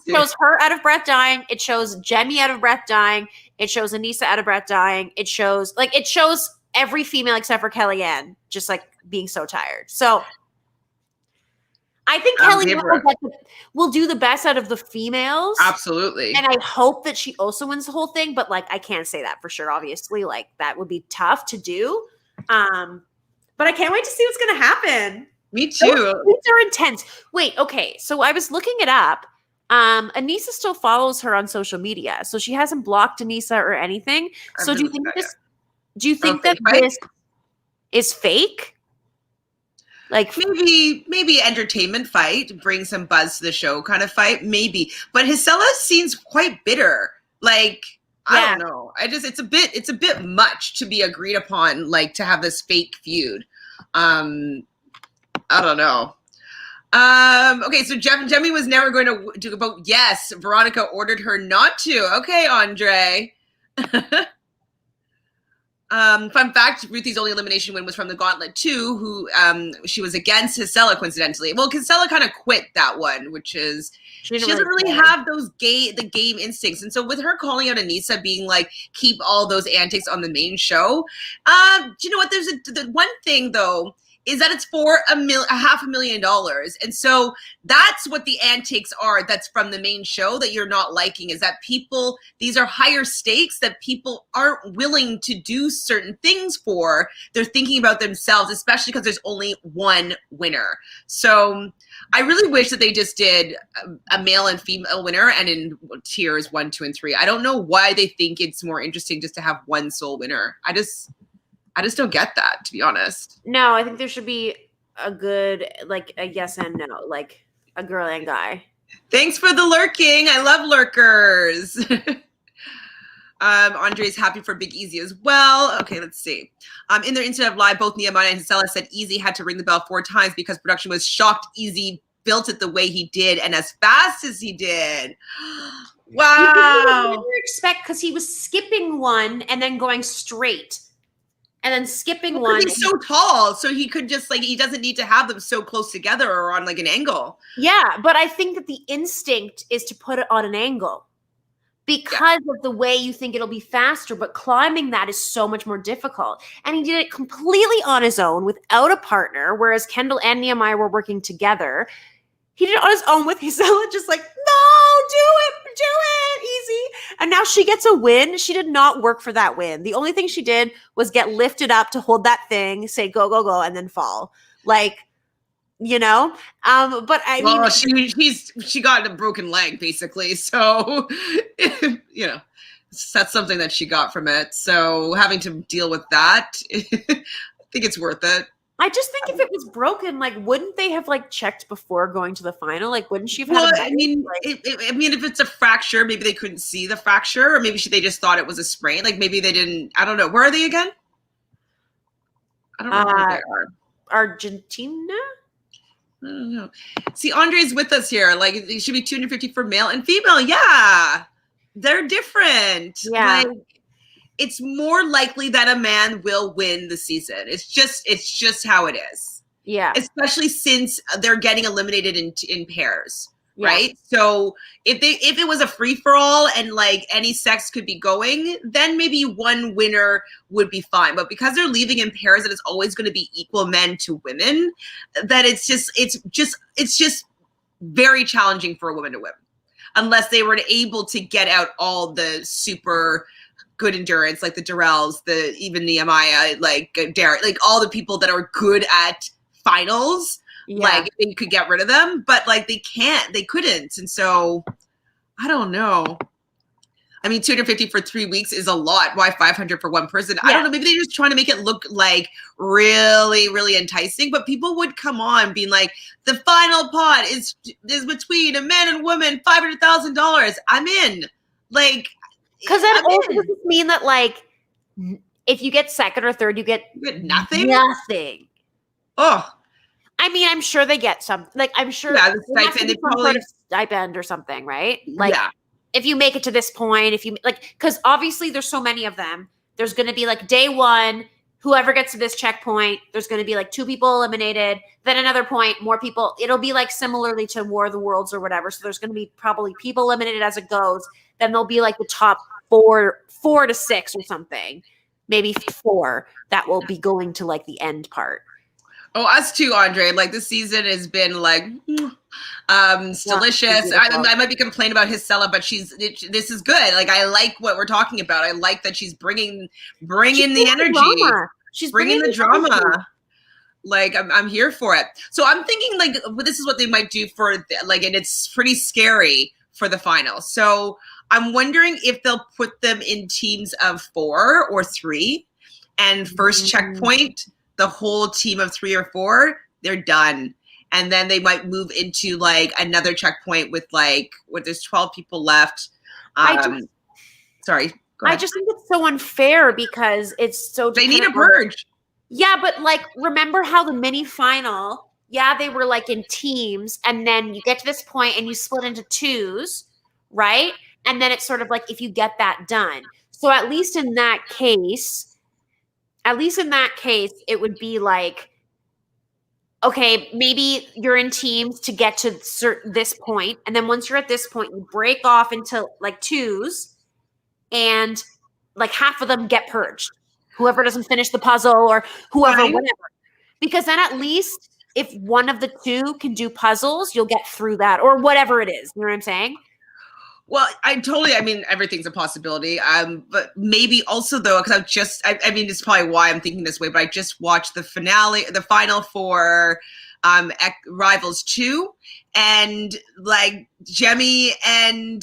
shows her out of breath dying. It shows Jemmye out of breath dying. It shows Anissa out of breath dying. It shows every female except for Kellyanne just like being so tired. So I think Kellyanne will do the best out of the females. Absolutely. And I hope that she also wins the whole thing, but like, I can't say that for sure, obviously. Like, that would be tough to do. But I can't wait to see what's going to happen. Me too. Those are intense. Wait, okay. So I was looking it up. Anissa still follows her on social media. So she hasn't blocked Anissa or anything. So do you think that this is fake? Like, maybe entertainment fight, bring some buzz to the show kind of fight, maybe. But Jisela seems quite bitter. Like, I don't know. It's a bit much to be agreed upon, like, to have this fake feud. I don't know. Okay, so Jemmye was never going to do about, yes, Veronica ordered her not to. Okay, Andre. Fun fact, Ruthie's only elimination win was from the Gauntlet 2, who she was against Jisela, coincidentally. Well, Jisela kind of quit that one, which is she doesn't really have those the game instincts. And so with her calling out Anissa being like, keep all those antics on the main show, you know what? There's the one thing though, is that it's for $500,000. And so that's what the antics are that's from the main show that you're not liking, is that these are higher stakes that people aren't willing to do certain things for. They're thinking about themselves, especially because there's only one winner. So I really wish that they just did a male and female winner and in tiers 1, 2, and 3. I don't know why they think it's more interesting just to have one sole winner. I just don't get that, to be honest. No, I think there should be a good, like, a yes and no, like a girl and guy. Thanks for the lurking. I love lurkers. Andre's happy for Big Easy as well. Okay, let's see. In their Instagram live, both Nehemiah and Jisela said Easy had to ring the bell 4 times because production was shocked Easy built it the way he did and as fast as he did. Wow. You never expect, because he was skipping one and then going straight. And then skipping one. He's so tall, so he could just he doesn't need to have them so close together or on like an angle. Yeah, but I think that the instinct is to put it on an angle. because of the way you think it'll be faster, but climbing that is so much more difficult. And he did it completely on his own without a partner, whereas Kendall and Nehemiah were working together. He did it on his own with Jisela, just like, no, do it, easy. And now she gets a win. She did not work for that win. The only thing she did was get lifted up to hold that thing, say go, go, go, and then fall. Like, you know, but I mean, she got a broken leg basically, so you know, that's something that she got from it. So having to deal with that, I think it's worth it. I just think if it was broken, like, wouldn't they have like checked before going to the final? Like, wouldn't she have had? I mean, if it's a fracture, maybe they couldn't see the fracture, or maybe they just thought it was a sprain. Like maybe they didn't. I don't know. Where are they again? I don't know where they are. Argentina. I don't know. See, Andre's with us here. Like, it should be 250 for male and female. Yeah, they're different. Yeah, like, it's more likely that a man will win the season. It's just how it is. Yeah, especially since they're getting eliminated in pairs. Yeah. Right. So if it was a free for all and like any sex could be going, then maybe one winner would be fine. But because they're leaving in pairs and it's always going to be equal men to women, that it's just very challenging for a woman to win unless they were able to get out all the super good endurance, like the Darrels, even Nehemiah, like Derrick, like all the people that are good at finals. Yeah. Like they could get rid of them, but like they couldn't. And so I don't know. I mean, 250 for 3 weeks is a lot. Why 500 for one person? Yeah. I don't know. Maybe they're just trying to make it look like really, really enticing, but people would come on being like, the final pot is between a man and woman, $500,000. I'm in. Like, because that also doesn't mean that like, if you get second or third, you get nothing. Nothing. Oh. I mean, I'm sure they get some. Like, I'm sure the stipend, sort of stipend or something, right? Like, yeah. If you make it to this point, if you like, because obviously there's so many of them. There's going to be like day one, whoever gets to this checkpoint, there's going to be like 2 people eliminated. Then another point, more people. It'll be like similarly to War of the Worlds or whatever. So there's going to be probably people eliminated as it goes. Then there'll be like the top 4 to 6 or something, maybe 4 that will be going to like the end part. Oh, us too, Andre. Like this season has been like, it's delicious. I might be complaining about Jisela, but this is good. Like I like what we're talking about. I like that she's bringing the energy. Drama. She's bringing the drama. Energy. Like I'm here for it. So I'm thinking like this is what they might do for like, and it's pretty scary for the final. So I'm wondering if they'll put them in teams of 4 or 3, and first checkpoint. The whole team of 3 or 4, they're done. And then they might move into like another checkpoint with like, there's 12 people left. Sorry. I just think it's so unfair because it's so. They need a purge. Yeah, but like, remember how the mini final, they were like in teams, and then you get to this point and you split into 2s, right? And then it's sort of like if you get that done. So at least in that case, it would be like, okay, maybe you're in teams to get to this point. And then once you're at this point, you break off into like 2s and like half of them get purged. Whoever doesn't finish the puzzle or whoever, whatever. Because then at least if one of the 2 can do puzzles, you'll get through that or whatever it is. You know what I'm saying? Well, I mean, everything's a possibility. But maybe also though, because I mean, it's probably why I'm thinking this way, but I just watched the final for Rivals 2, and like Jemmye and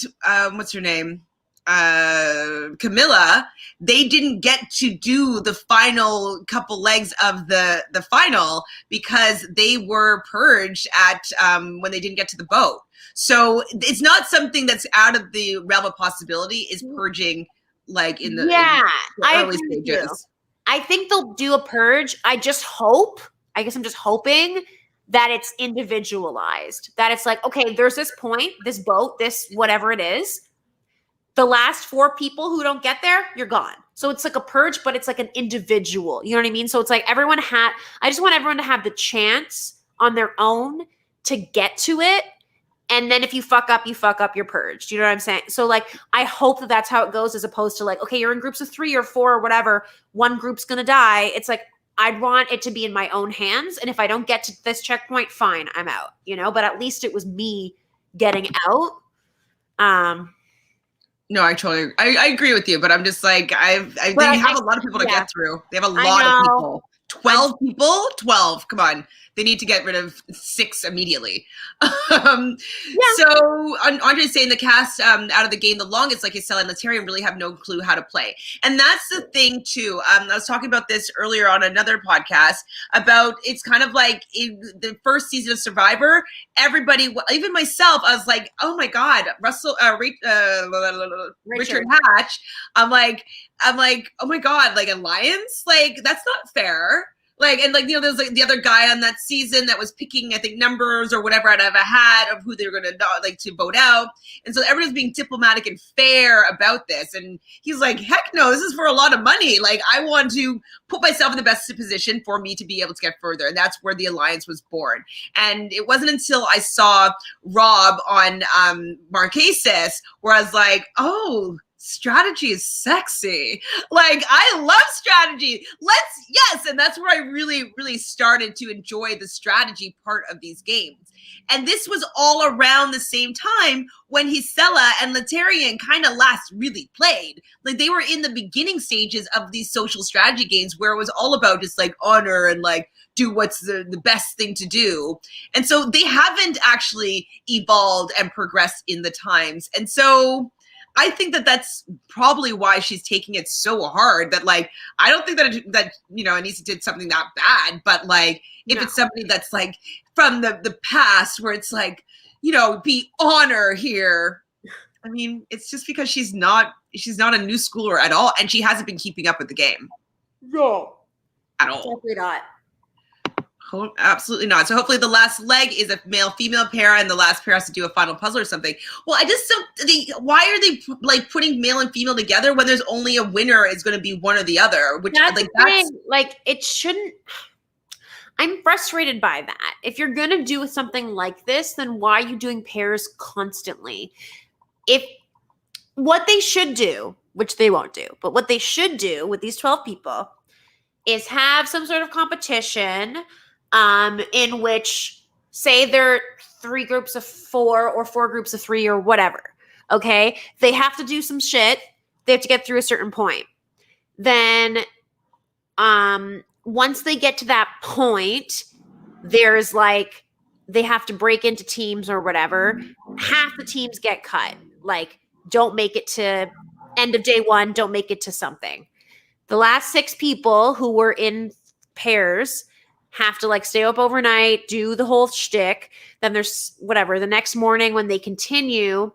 what's her name? Camilla, they didn't get to do the final couple legs of the final because they were purged at when they didn't get to the boat. So it's not something that's out of the realm of possibility, is purging like in the early stages. I think they'll do a purge. I guess I'm just hoping that it's individualized, that it's like, okay, there's this point, this boat, this whatever it is. The last 4 people who don't get there, you're gone. So it's like a purge, but it's like an individual. You know what I mean? So it's like I just want everyone to have the chance on their own to get to it. And then if you fuck up, you're purged. You know what I'm saying? So like, I hope that that's how it goes, as opposed to like, okay, you're in groups of 3 or 4 or whatever. One group's going to die. It's like, I'd want it to be in my own hands. And if I don't get to this checkpoint, fine, I'm out, you know, but at least it was me getting out. No, I agree with you, but I'm just like, they have a lot of people to get through. They have a lot of people. 12 people? 12. Come on. They need to get rid of 6 immediately. So Andre's saying the cast out of the game the longest, like Jisela and Latterian, really have no clue how to play. And that's the thing too. I was talking about this earlier on another podcast about, it's kind of like the first season of Survivor, everybody, even myself, I was like, oh my God, Richard Hatch. I'm like, oh my God, like Alliance? Like, that's not fair. Like, and like, you know, there's like the other guy on that season that was picking, I think, numbers or whatever out of a hat of who they were going to like to vote out. And so everyone's being diplomatic and fair about this. And he's like, heck no, this is for a lot of money. Like, I want to put myself in the best position for me to be able to get further. And that's where the Alliance was born. And it wasn't until I saw Rob on Marquesas where I was like, oh, strategy is sexy. Like, I love strategy. Yes. And that's where I really, really started to enjoy the strategy part of these games. And this was all around the same time when Jisela and Latterian kind of last really played. Like, they were in the beginning stages of these social strategy games where it was all about just like honor and like do what's the best thing to do. And so they haven't actually evolved and progressed in the times. And so I think that that's probably why she's taking it so hard. That like, I don't think that you know, Anissa did something that bad, but like, if it's somebody that's like from the past where it's like, you know, be honor here. I mean, it's just because she's not a new schooler at all, and she hasn't been keeping up with the game. No, at all. Definitely not. Oh, absolutely not. So hopefully the last leg is a male-female pair, and the last pair has to do a final puzzle or something. Well, I just don't. Why are they like putting male and female together when there's only a winner is going to be one or the other? Which that's like it shouldn't. I'm frustrated by that. If you're going to do something like this, then why are you doing pairs constantly? If what they should do, which they won't do, but what they should do with these 12 people is have some sort of competition. In which, say there are 3 groups of 4 or 4 groups of 3 or whatever, okay? They have to do some shit. They have to get through a certain point. Then once they get to that point, there's like, they have to break into teams or whatever. Half the teams get cut. Like, don't make it to end of day 1, don't make it to something. The last 6 people who were in pairs have to like stay up overnight, do the whole shtick. Then there's whatever. The next morning when they continue,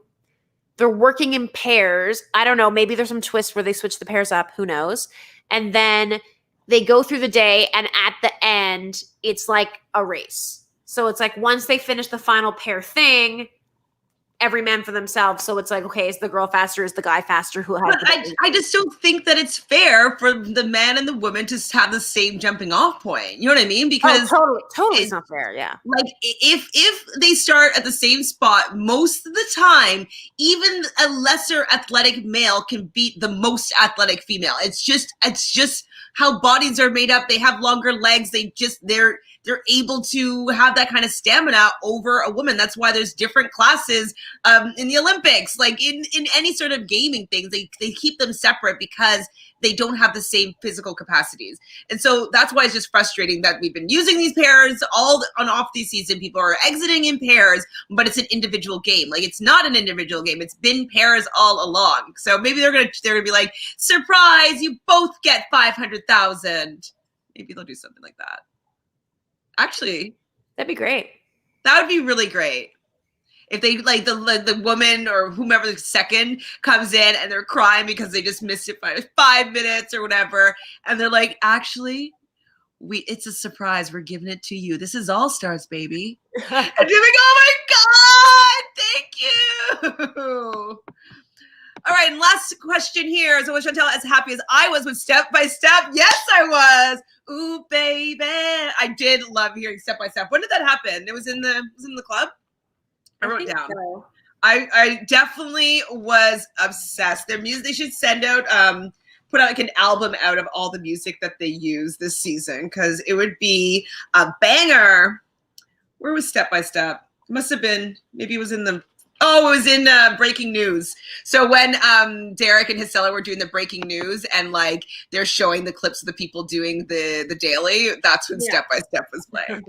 they're working in pairs. I don't know. Maybe there's some twist where they switch the pairs up. Who knows? And then they go through the day, and at the end, it's like a race. So it's like once they finish the final pair thing, every man for themselves. So it's like, okay, is the girl faster? Is the guy faster? Who has? But I just don't think that it's fair for the man and the woman to have the same jumping off point. You know what I mean? Because totally, it's not fair. Yeah. Like if they start at the same spot, most of the time, even a lesser athletic male can beat the most athletic female. It's just how bodies are made up. They have longer legs. They're able to have that kind of stamina over a woman. That's why there's different classes in the Olympics, like in any sort of gaming things. They keep them separate because they don't have the same physical capacities. And so that's why it's just frustrating that we've been using these pairs all on off this season. People are exiting in pairs, but it's an individual game. Like, it's not an individual game. It's been pairs all along. So maybe they're gonna be like, surprise, you both get 500,000. Maybe they'll do something like that. Actually, that'd be great. That would be really great. If they like the woman or whomever the second comes in and they're crying because they just missed it by 5 minutes or whatever, and they're like, actually, it's a surprise. We're giving it to you. This is All Stars, baby. And you're like, oh my God, thank you. All right, and last question here. So was Chantele as happy as I was with Step by Step? Yes, I was. Ooh, baby. I did love hearing Step by Step. When did that happen? It was in the club? I wrote think down. so. I definitely was obsessed. Their music, they should send out, put out like an album out of all the music that they use this season, because it would be a banger. Where was Step by Step? It must have been, maybe it was in the, oh, it was in Breaking News. So when Derrick and Jisela were doing the Breaking News and like they're showing the clips of the people doing the daily, that's when Step by Step was playing.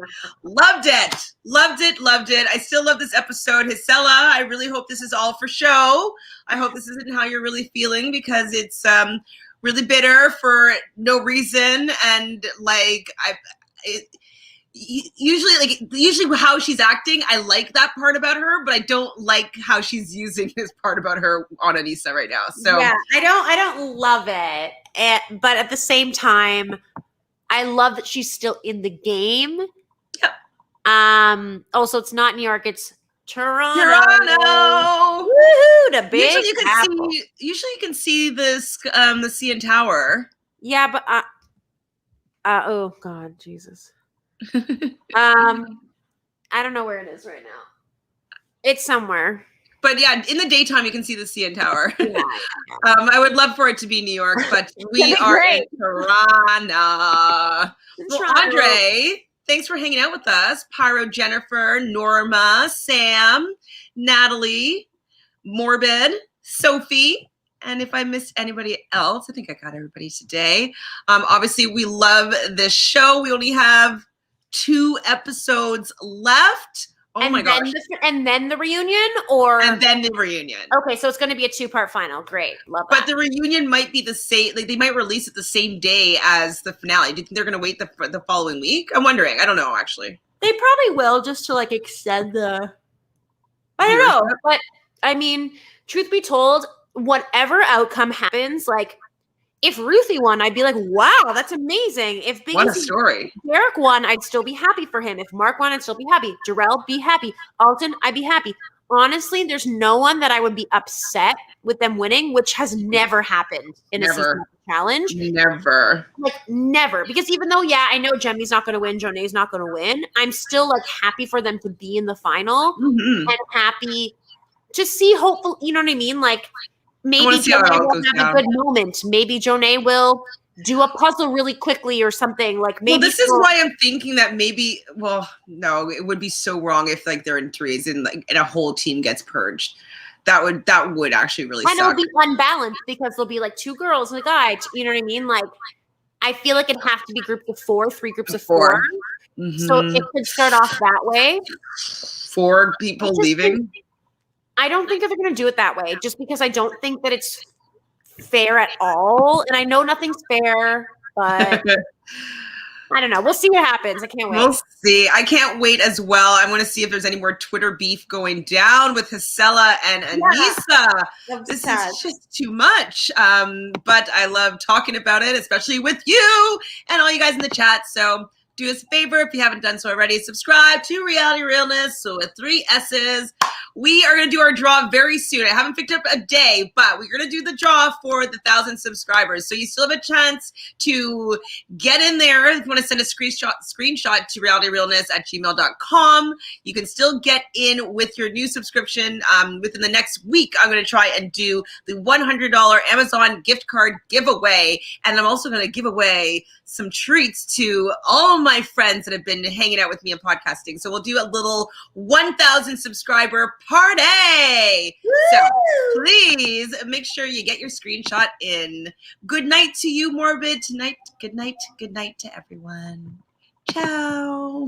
Loved it. Loved it. Loved it. I still love this episode. Jisela, I really hope this is all for show. I hope this isn't how you're really feeling, because it's really bitter for no reason. And like, usually how she's acting, I like that part about her, but I don't like how she's using this part about her on Anissa right now. So yeah, I don't love it, but at the same time, I love that she's still in the game. Yeah. Also, it's not New York; it's Toronto. Woohoo! The big Usually you can see this the CN Tower. Yeah, but oh God, Jesus. I don't know where it is right now. It's somewhere. But yeah, in the daytime you can see the CN Tower. Yeah. I would love for it to be New York, but we are in Toronto. Well, Andre, thanks for hanging out with us. Pyro, Jennifer, Norma, Sam, Natalie, Morbid, Sophie. And if I missed anybody else, I think I got everybody today. Obviously, we love this show. We only have 2 episodes left. Oh my gosh. And then the reunion, or? And then the reunion. Okay, so it's going to be a 2-part final. Great. Love that. But the reunion might be the same, like they might release it the same day as the finale. Do you think they're going to wait the following week? I'm wondering. I don't know, actually. They probably will, just to like extend the, I don't know. But I mean, truth be told, whatever outcome happens, like, if Ruthie won, I'd be like, wow, that's amazing. If what a story. Derrick won, I'd still be happy for him. If Mark won, I'd still be happy. Darrel, be happy. Alton, I'd be happy. Honestly, there's no one that I would be upset with them winning, which has never happened in a season challenge. Never. Like, never. Because even though, yeah, I know Jemmye's not going to win, Jonna's not going to win, I'm still, like, happy for them to be in the final and happy to see, hopeful, you know what I mean? Like, maybe Jonna will have a good moment. Maybe Jonna will do a puzzle really quickly or something. Like, maybe. Well, this is why I'm thinking that maybe. Well, no, it would be so wrong if like they're in threes and like and a whole team gets purged. That would actually really suck. And it'll be unbalanced because there'll be like 2 girls and a guy. You know what I mean? Like, I feel like it'd have to be groups of 4, 3 groups of 4. So it could start off that way. 4 people leaving. I don't think that they're going to do it that way, just because I don't think that it's fair at all. And I know nothing's fair, but I don't know. We'll see what happens. I can't wait. We'll see. I can't wait as well. I want to see if there's any more Twitter beef going down with Jisela and Anissa. This is just too much. But I love talking about it, especially with you and all you guys in the chat. So do us a favor, if you haven't done so already, subscribe to Reality Realness, so with 3 S's. We are going to do our draw very soon. I haven't picked up a day, but we're going to do the draw for the 1,000 subscribers. So you still have a chance to get in there. If you want to send a screenshot to realityrealness@gmail.com. You can still get in with your new subscription. Within the next week, I'm going to try and do the $100 Amazon gift card giveaway. And I'm also going to give away some treats to all my friends that have been hanging out with me and podcasting. So we'll do a little 1,000 subscriber party. Woo! So please make sure you get your screenshot in. Good night to you, Morbid. Tonight, good night to everyone. Ciao.